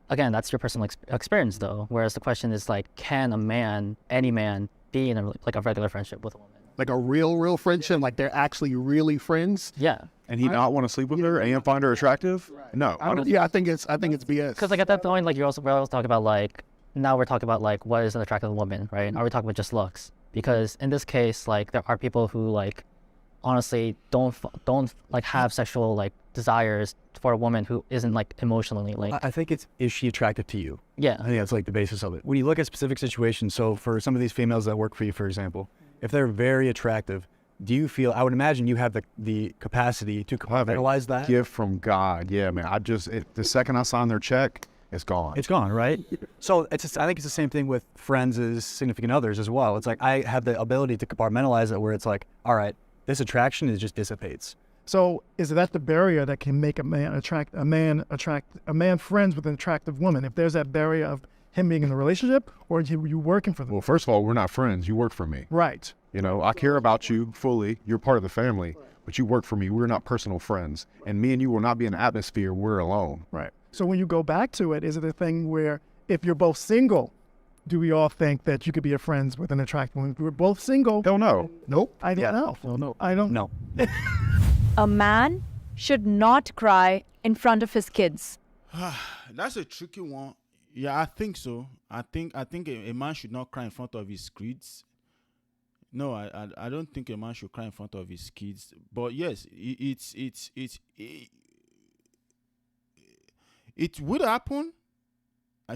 again, that's your personal experience, though. Whereas the question is, like, can a man, any man, be in like a regular friendship with a woman. Like a real friendship, like they're actually really friends. Yeah. And he not want to sleep with her and find her attractive? No. I think it's BS. Because like at that point, like we're also talking about like, now we're talking about like what is an attractive woman, right? Are we talking about just looks? Because in this case, like there are people who like honestly don't like have sexual like desires for a woman who isn't like emotionally linked. I think it's, is she attractive to you? Yeah. I think that's like the basis of it. When you look at specific situations, so for some of these females that work for you, for example, if they're very attractive, do you feel, I would imagine you have the capacity to compartmentalize that? Gift from God. Yeah, man. The second I sign their check, it's gone. It's gone, right? So it's just, I think it's the same thing with friends as significant others as well. It's like I have the ability to compartmentalize it where it's like, all right, this attraction is just dissipates. So is that the barrier that can make a man friends with an attractive woman? If there's that barrier of him being in a relationship, or are you working for them? Well, first of all, we're not friends. You work for me. Right. You know, I care about you fully. You're part of the family, but you work for me. We're not personal friends. And me and you will not be in an atmosphere we're alone. Right. So when you go back to it, is it a thing where if you're both single, do we all think that you could be friends with an attractive woman? If we're both single. Hell no. Nope. I don't know. Well, no. I don't know. A man should not cry in front of his kids. That's a tricky one. Yeah, I think so. I think a man should not cry in front of his kids. No, I don't think a man should cry in front of his kids. But yes, it would happen. I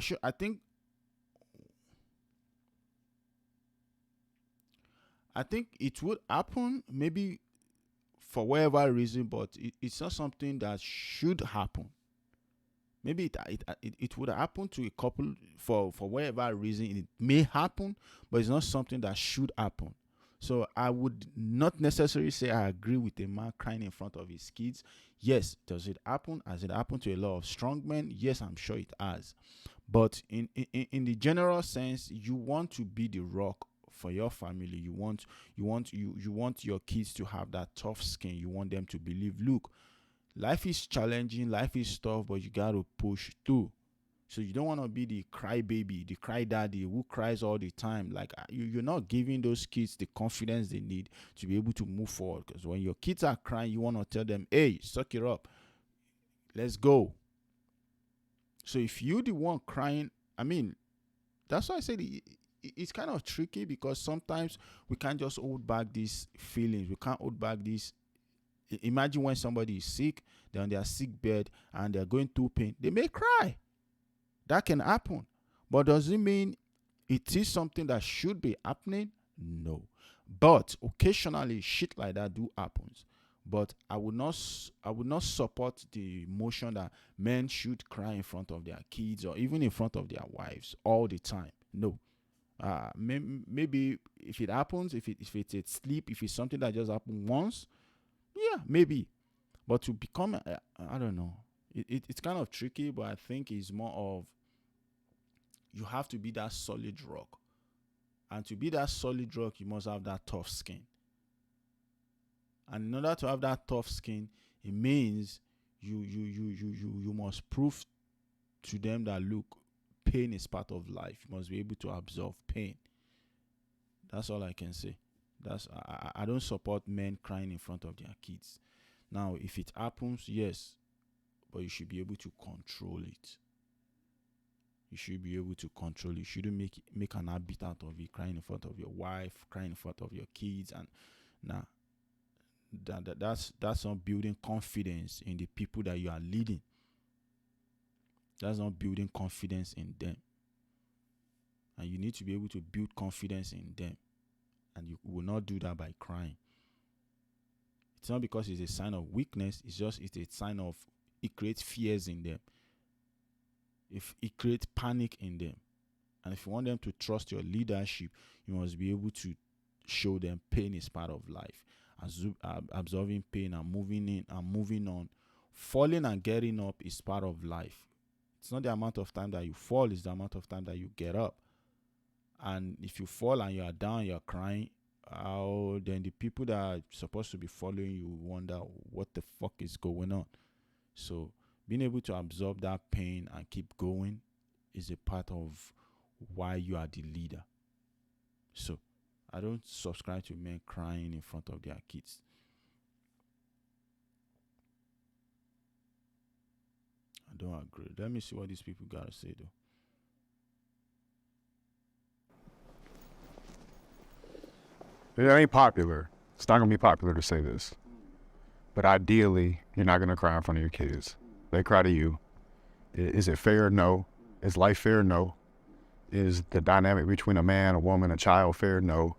think it would happen, maybe for whatever reason, but it's not something that should happen. Maybe it would happen to a couple for whatever reason. It may happen, but it's not something that should happen. So I would not necessarily say I agree with a man crying in front of his kids. Yes, does it happen? Has it happened to a lot of strong men? Yes, I'm sure it has. But in the general sense, you want to be the rock for your family. You want your kids to have that tough skin. You want them to believe, look, life is challenging, life is tough, but you got to push through. So you don't want to be the cry baby, the cry daddy who cries all the time. Like you're not giving those kids the confidence they need to be able to move forward. Because when your kids are crying, you want to tell them, hey, suck it up. Let's go. So if you're the one crying, I mean, that's why I said it's kind of tricky, because sometimes we can't just hold back these feelings. We can't hold back these. Imagine when somebody is sick, they're on their sick bed and they're going through pain. They may cry. That can happen. But does it mean it is something that should be happening? No. But occasionally shit like that do happens. But I would not support the motion that men should cry in front of their kids or even in front of their wives all the time. No. Maybe if it happens, if it's a sleep, if it's something that just happened once, yeah, maybe. But to become, I don't know. It's kind of tricky, but I think it's more of, you have to be that solid rock. And to be that solid rock, you must have that tough skin. And in order to have that tough skin, it means you must prove to them that, look, pain is part of life. You must be able to absorb pain. That's all I can say. I don't support men crying in front of their kids. Now, if it happens, yes, but you should be able to control it. You should be able to control it. You shouldn't make an habit out of it, crying in front of your wife, crying in front of your kids, and that's not building confidence in the people that you are leading. That's not building confidence in them. And you need to be able to build confidence in them. And you will not do that by crying. It's not because it's a sign of weakness. It's a sign of, it creates fears in them. If it creates panic in them. And if you want them to trust your leadership, you must be able to show them pain is part of life. Absorbing pain and moving on. Falling and getting up is part of life. It's not the amount of time that you fall, it's the amount of time that you get up. And if you fall and you are down, you're crying, then the people that are supposed to be following you wonder what the fuck is going on. So being able to absorb that pain and keep going is a part of why you are the leader. So I don't subscribe to men crying in front of their kids. I don't agree. Let me see what these people gotta say though. It ain't popular. It's not gonna be popular to say this. But ideally, you're not gonna cry in front of your kids. They cry to you. Is it fair? No. Is life fair? No. Is the dynamic between a man, a woman, a child fair? No.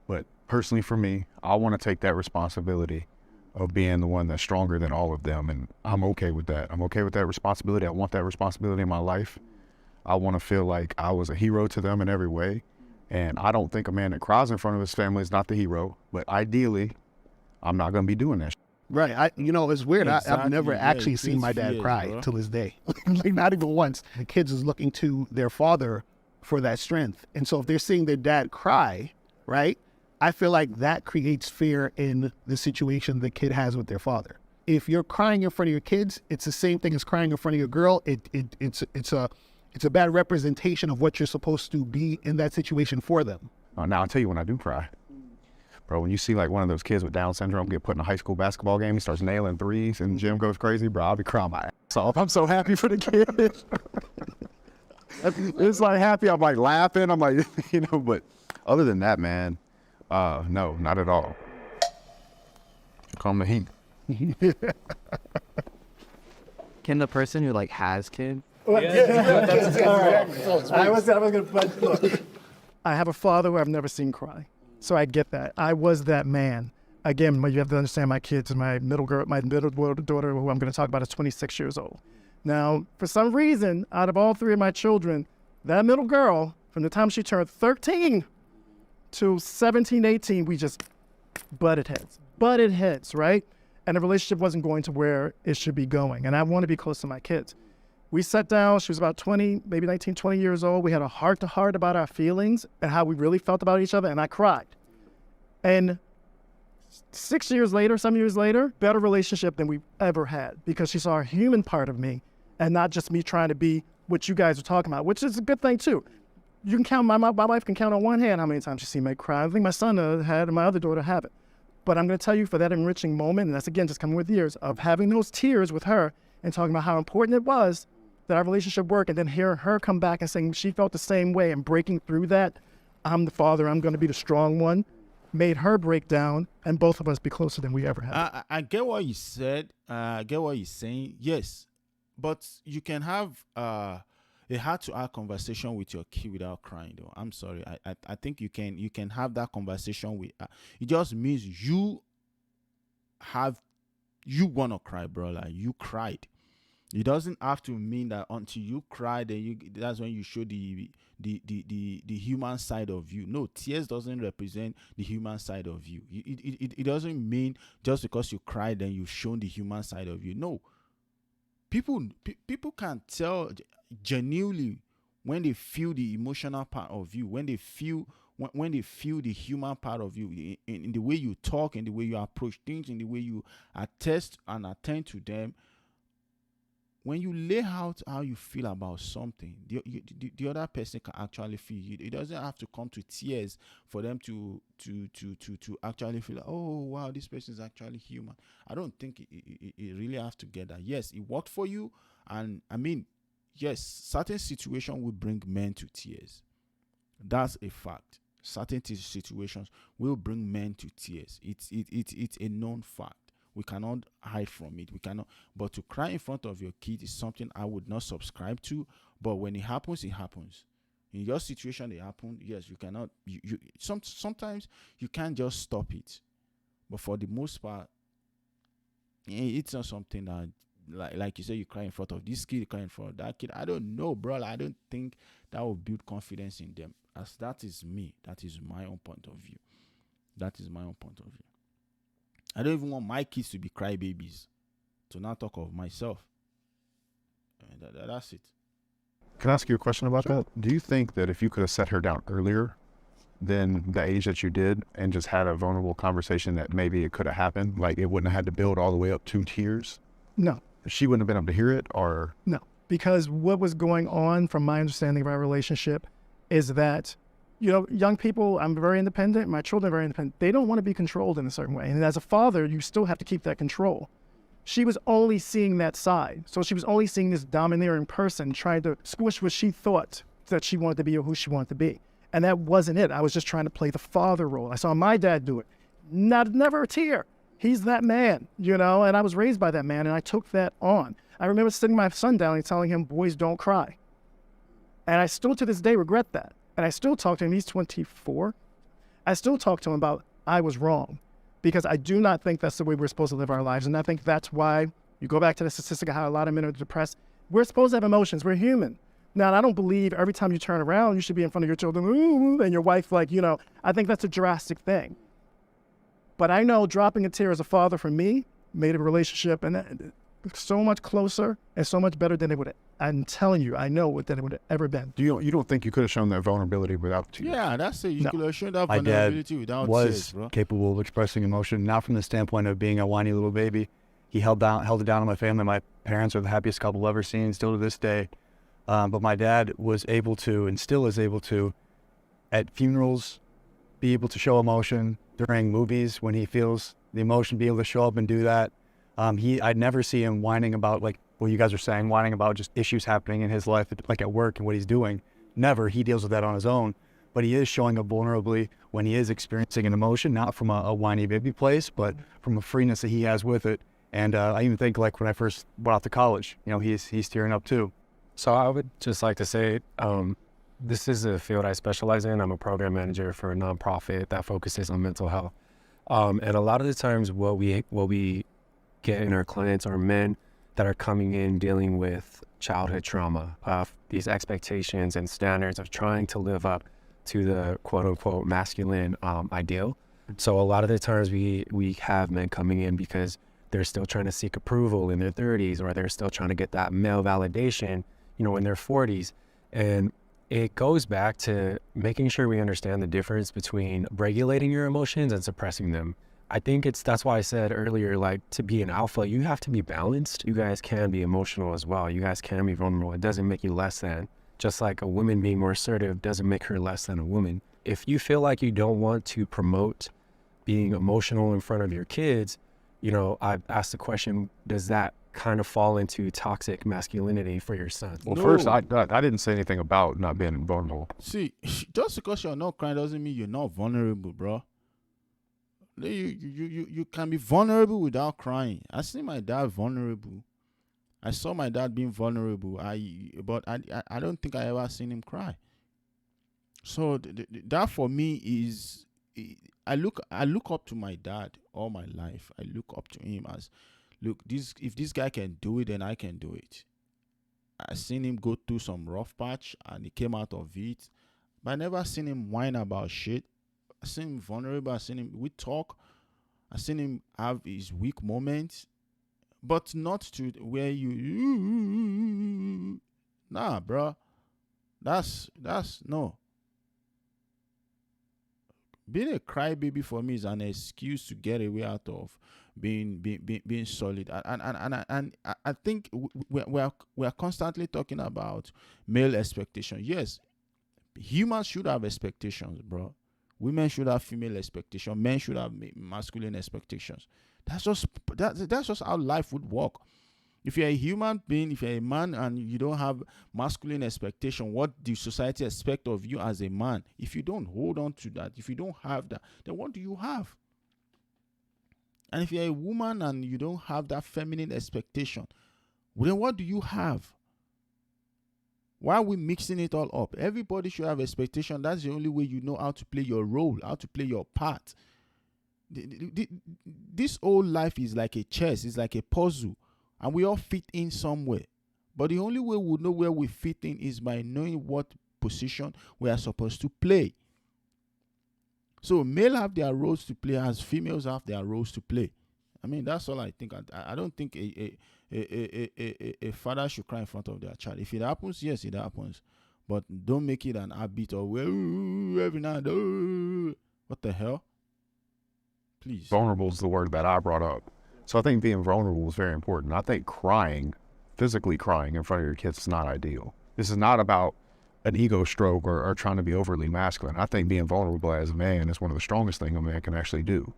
But personally for me, I want to take that responsibility of being the one that's stronger than all of them. And I'm okay with that. I'm okay with that responsibility. I want that responsibility in my life. I want to feel like I was a hero to them in every way. And I don't think a man that cries in front of his family is not the hero. But ideally, I'm not going to be doing that. Right. It's weird. I've Exactly, never yeah, actually kids seen my dad fears, cry bro. till this day. Like, not even once. The kids is looking to their father for that strength. And so if they're seeing their dad cry, right, I feel like that creates fear in the situation the kid has with their father. If you're crying in front of your kids, it's the same thing as crying in front of your girl. It's a bad representation of what you're supposed to be in that situation for them. Now, I'll tell you when I do cry. Bro, when you see like one of those kids with Down syndrome get put in a high school basketball game, he starts nailing threes and the gym goes crazy, bro, I'll be crying my ass off. I'm so happy for the kid. It's like happy, I'm like laughing, I'm like, but other than that, man, no, not at all. Calm the heat. Can the person who like has kids? I was gonna, but look, I have a father who I've never seen cry, so I get that. I was that man. Again, you have to understand my kids. My middle daughter, who I'm going to talk about, is 26 years old. Now, for some reason, out of all three of my children, that middle girl, from the time she turned 13 to 17, 18, we just butted heads, right? And the relationship wasn't going to where it should be going. And I want to be close to my kids. We sat down, she was about 20, maybe 19, 20 years old. We had a heart-to-heart about our feelings and how we really felt about each other, and I cried. And 7 years later, better relationship than we've ever had, because she saw a human part of me and not just me trying to be what you guys are talking about, which is a good thing too. You can count, my wife can count on one hand how many times she's seen me cry. I think my son had and my other daughter haven't. But I'm going to tell you, for that enriching moment, and that's again just coming with years, of having those tears with her and talking about how important it was that our relationship worked, and then hearing her come back and saying she felt the same way and breaking through that, I'm the father, I'm going to be the strong one, made her break down and both of us be closer than we ever have. I get what you said. I get what you're saying. Yes, but you can have a heart-to-heart conversation with your kid without crying, though. I'm sorry. I think you can have that conversation with. It just means you wanna cry, bro. Like, you cried. It doesn't have to mean that until you cry, then that's when you show the human side of you. No, tears doesn't represent the human side of you. It doesn't mean just because you cry, then you've shown the human side of you. No. People can tell genuinely when they feel the emotional part of you, when they feel the human part of you, in the way you talk, in the way you approach things, in the way you attest and attend to them. When you lay out how you feel about something, the other person can actually feel it. It doesn't have to come to tears for them to actually feel like, oh wow, this person is actually human. I don't think it really has to get that. Yes, it worked for you, and I mean, yes, certain situations will bring men to tears. That's a fact. Certain situations will bring men to tears. It's a known fact. We cannot hide from it. We cannot. But to cry in front of your kid is something I would not subscribe to. But when it happens, it happens. In your situation, it happened. Yes, you cannot. Sometimes you can't just stop it. But for the most part, it's not something that, like you say, you cry in front of this kid, you cry in front of that kid. I don't know, bro. I don't think that will build confidence in them. As that is me. That is my own point of view. I don't even want my kids to be crybabies, to not talk of myself. That's it. Can I ask you a question about that? Do you think that if you could have set her down earlier than the age that you did and just had a vulnerable conversation, that maybe it could have happened? Like, it wouldn't have had to build all the way up to tears? No. She wouldn't have been able to hear it, or? No, because what was going on, from my understanding of our relationship, is that You know, young people, I'm very independent. My children are very independent. They don't want to be controlled in a certain way. And as a father, you still have to keep that control. She was only seeing that side. So she was only seeing this domineering person trying to squish what she thought that she wanted to be or who she wanted to be. And that wasn't it. I was just trying to play the father role. I saw my dad do it. Never a tear. He's that man, you know, and I was raised by that man, and I took that on. I remember sitting my son down and telling him, boys don't cry. And I still to this day regret that. And I still talk to him. He's 24. I still talk to him about I was wrong, because I do not think that's the way we're supposed to live our lives. And I think that's why you go back to the statistic of how a lot of men are depressed. We're supposed to have emotions. We're human. Now, I don't believe every time you turn around, you should be in front of your children, ooh, and your wife, like, you know, I think that's a drastic thing. But I know dropping a tear as a father for me made a relationship and so much closer and so much better than it would. I'm telling you, I know than it would have ever been. You don't think you could have shown that vulnerability without tears? Yeah, that's it. You could have shown that My vulnerability dad without was tears, bro. capable of expressing emotion, not from the standpoint of being a whiny little baby. He held it down on my family. My parents are the happiest couple I've ever seen, still to this day. But my dad was able to, and still is able to, at funerals, be able to show emotion. During movies, when he feels the emotion, be able to show up and do that. I'd never see him whining about, like what you guys are saying, whining about just issues happening in his life, like at work and what he's doing. Never. He deals with that on his own. But he is showing up vulnerably when he is experiencing an emotion, not from a whiny baby place, but from a freeness that he has with it. And I even think, like when I first went off to college, you know, he's tearing up too. So I would just like to say, this is a field I specialize in. I'm a program manager for a nonprofit that focuses on mental health. And a lot of the times what we get in our clients are men that are coming in dealing with childhood trauma, these expectations and standards of trying to live up to the quote unquote masculine ideal. So a lot of the times we have men coming in because they're still trying to seek approval in their 30s, or they're still trying to get that male validation, you know, in their 40s. And it goes back to making sure we understand the difference between regulating your emotions and suppressing them. I think that's why I said earlier, like, to be an alpha, you have to be balanced. You guys can be emotional as well. You guys can be vulnerable. It doesn't make you less than. Just like a woman being more assertive doesn't make her less than a woman. If you feel like you don't want to promote being emotional in front of your kids, you know, I've asked the question, does that kind of fall into toxic masculinity for your son? Well, first, I didn't say anything about not being vulnerable. See, just because you're not crying doesn't mean you're not vulnerable, bro. You can be vulnerable without crying. I see my dad vulnerable. I saw my dad being vulnerable. But I don't think I ever seen him cry. So that for me is, I look up to my dad all my life. I look up to him as, look, if this guy can do it, then I can do it. I seen him go through some rough patch and he came out of it. But I never seen him whine about shit. I seen him vulnerable. I seen him, we talk. I seen him have his weak moments. But not to where you, nah, bro. That's no. Being a crybaby for me is an excuse to get away out of being solid. And I think we are constantly talking about male expectations. Yes, humans should have expectations, bro. Women should have female expectations. Men should have masculine expectations. That's just how life would work. If you're a human being, if you're a man and you don't have masculine expectation, what the society expect of you as a man, if you don't hold on to that, if you don't have that, then what do you have? And if you're a woman and you don't have that feminine expectation, well, then what do you have? Why are we mixing it all up? Everybody should have expectation. That's the only way you know how to play your role, how to play your part. This whole life is like a chess. It's like a puzzle. And we all fit in somewhere. But the only way we know where we fit in is by knowing what position we are supposed to play. So male have their roles to play as females have their roles to play. I mean, that's all I think. I don't think a father should cry in front of their child. If it happens, yes, it happens. But don't make it an habit of, well, every night, what the hell? Please. Vulnerable is the word that I brought up. So I think being vulnerable is very important. I think crying, physically crying in front of your kids is not ideal. This is not about an ego stroke or trying to be overly masculine. I think being vulnerable as a man is one of the strongest things a man can actually do.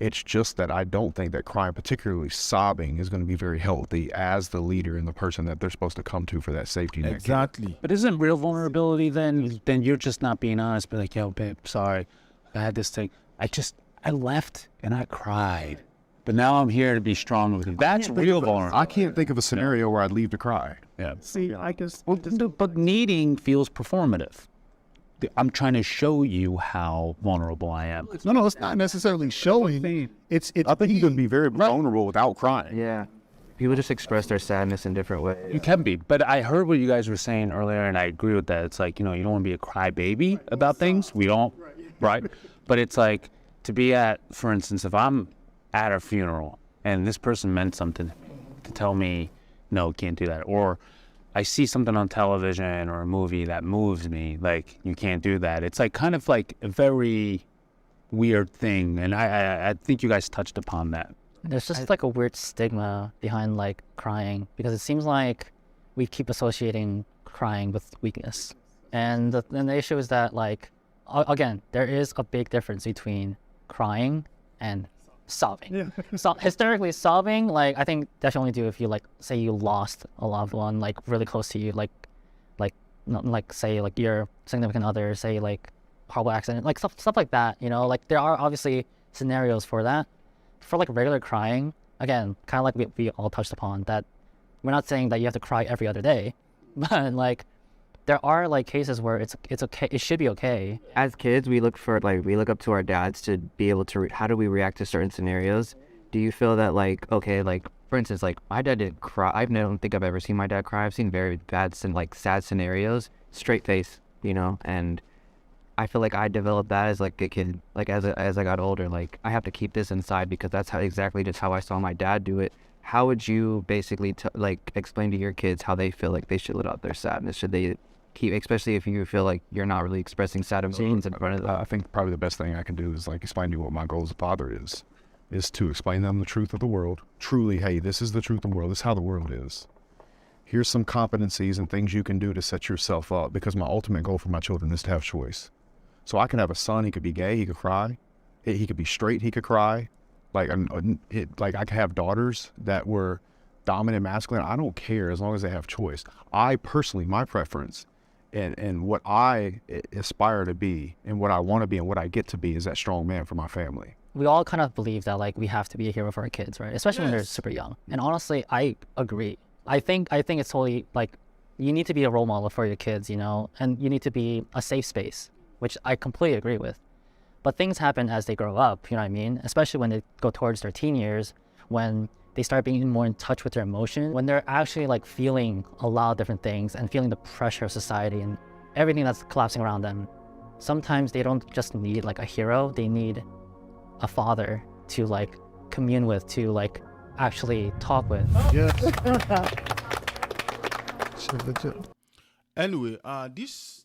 It's just that I don't think that crying, particularly sobbing, is going to be very healthy as the leader and the person that they're supposed to come to for that safety net. Exactly. But isn't real vulnerability then you're just not being honest, be like, yo, babe, sorry, I had this thing. I left and I cried. But now I'm here to be strong with you. That's real vulnerability. I can't think of a scenario where I'd leave to cry. Yeah. See, I just, But needing feels performative. I'm trying to show you how vulnerable I am. No, it's not necessarily showing. It's I think you can be very vulnerable without crying. Yeah. People just express their sadness in different ways. You can be, but I heard what you guys were saying earlier, and I agree with that. It's like, you know, you don't want to be a crybaby about things. We don't, right? But it's like to be at, for instance, if I'm at a funeral and this person meant something to tell me, no, can't do that. Or I see something on television or a movie that moves me, like, you can't do that. It's like kind of like a very weird thing. And I think you guys touched upon that. There's just like a weird stigma behind like crying, because it seems like we keep associating crying with weakness. And the issue is that, like, again, there is a big difference between crying and sobbing. Yeah. So hysterically sobbing, like, I think that should only do if you, like, say you lost a loved one, like, really close to you, like say like your significant other, say like horrible accident, like stuff like that, you know. Like, there are obviously scenarios for that. For like regular crying, again, kind of like we all touched upon, that we're not saying that you have to cry every other day, but like there are like cases where it's okay, it should be okay. As kids, we look up to our dads to be able to how do we react to certain scenarios. Do you feel that, like, okay, like for instance, like my dad didn't cry. I don't think I've ever seen my dad cry. I've seen very bad like sad scenarios, straight face, you know. And I feel like I developed that as like a kid. Like as I got older, like I have to keep this inside because that's exactly just how I saw my dad do it. How would you basically like explain to your kids how they feel like they should let out their sadness? Should they keep, especially if you feel like you're not really expressing sad emotions in front of them? I think probably the best thing I can do is like explain to you what my goal as a father is to explain them the truth of the world. Truly, hey, this is the truth of the world. This is how the world is. Here's some competencies and things you can do to set yourself up, because my ultimate goal for my children is to have choice. So I can have a son, he could be gay, he could cry. He could be straight, he could cry. Like I could have daughters that were dominant masculine. I don't care as long as they have choice. I personally, my preference and what I aspire to be and what I want to be and what I get to be is that strong man for my family. We all kind of believe that, like, we have to be a hero for our kids, right? Especially when they're super young. And honestly, I agree. I think it's totally, like, you need to be a role model for your kids, you know, and you need to be a safe space, which I completely agree with. But things happen as they grow up, you know what I mean? Especially when they go towards their teen years, when they start being more in touch with their emotions, when they're actually like feeling a lot of different things and feeling the pressure of society and everything that's collapsing around them. Sometimes they don't just need like a hero, they need a father to like commune with, to like actually talk with. Yes. Anyway, this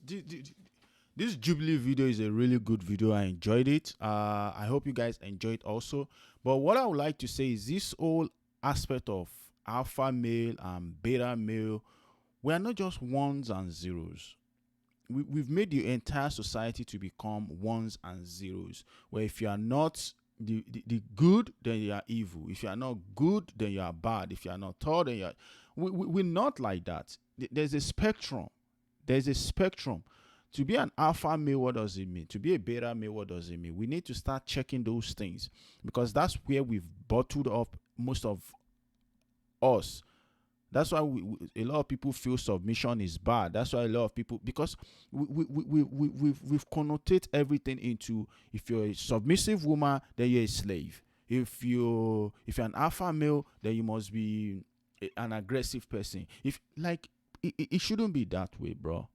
Jubilee video is a really good video. I enjoyed it. I hope you guys enjoyed also. But what I would like to say is this whole aspect of alpha male and beta male, we are not just ones and zeros. We've made the entire society to become ones and zeros, where if you are not the good, then you are evil. If you are not good, then you are bad. If you are not tall, then you are... We're not like that. There's a spectrum. There's a spectrum. To be an alpha male, what does it mean? To be a beta male, what does it mean? We need to start checking those things, because that's where we've bottled up most of us. That's why a lot of people feel submission is bad. That's why a lot of people, because we've connotated everything into, if you're a submissive woman, then you're a slave. If you're an alpha male, then you must be an aggressive person. It shouldn't be that way, bro.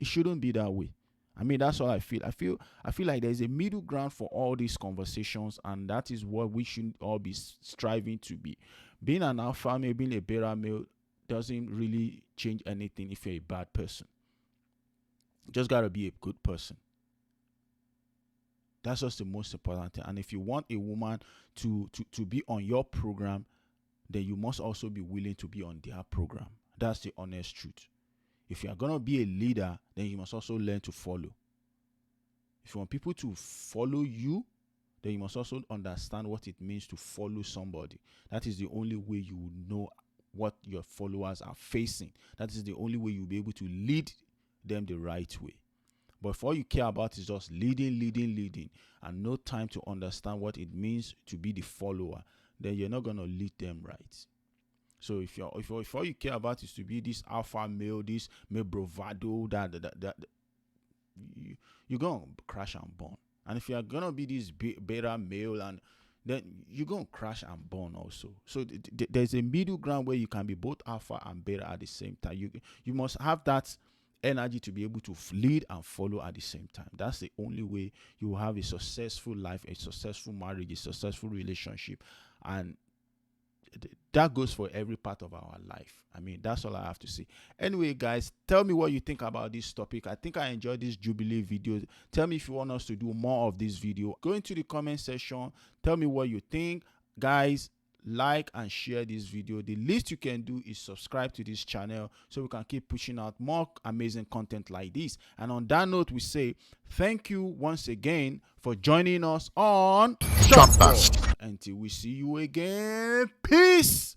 It shouldn't be that way. I mean, that's what I feel. I feel like there's a middle ground for all these conversations, and that is what we should all be striving to be. Being an alpha male, being a beta male doesn't really change anything if you're a bad person. You just gotta be a good person. That's just the most important thing. And if you want a woman to be on your program, then you must also be willing to be on their program. That's the honest truth. If you are gonna be a leader, then you must also learn to follow. If you want people to follow you, then you must also understand what it means to follow somebody. That is the only way you will know what your followers are facing. That is the only way you'll be able to lead them the right way. But if all you care about is just leading, and no time to understand what it means to be the follower, then you're not gonna lead them right. So if all you care about is to be this alpha male, this male bravado, you're gonna crash and burn. And if you're gonna be this beta male, and then you're gonna crash and burn also. So there's a middle ground where you can be both alpha and beta at the same time. You must have that energy to be able to lead and follow at the same time. That's the only way you will have a successful life, a successful marriage, a successful relationship. And that goes for every part of our life. I mean, that's all I have to say. Anyway, guys, tell me what you think about this topic. I think I enjoyed this Jubilee video. Tell me if you want us to do more of this video. Go into the comment section. Tell me what you think. Guys, like and share this video. The least you can do is subscribe to this channel so we can keep pushing out more amazing content like this. And on that note, we say thank you once again for joining us on StB&x. Until we see you again, peace.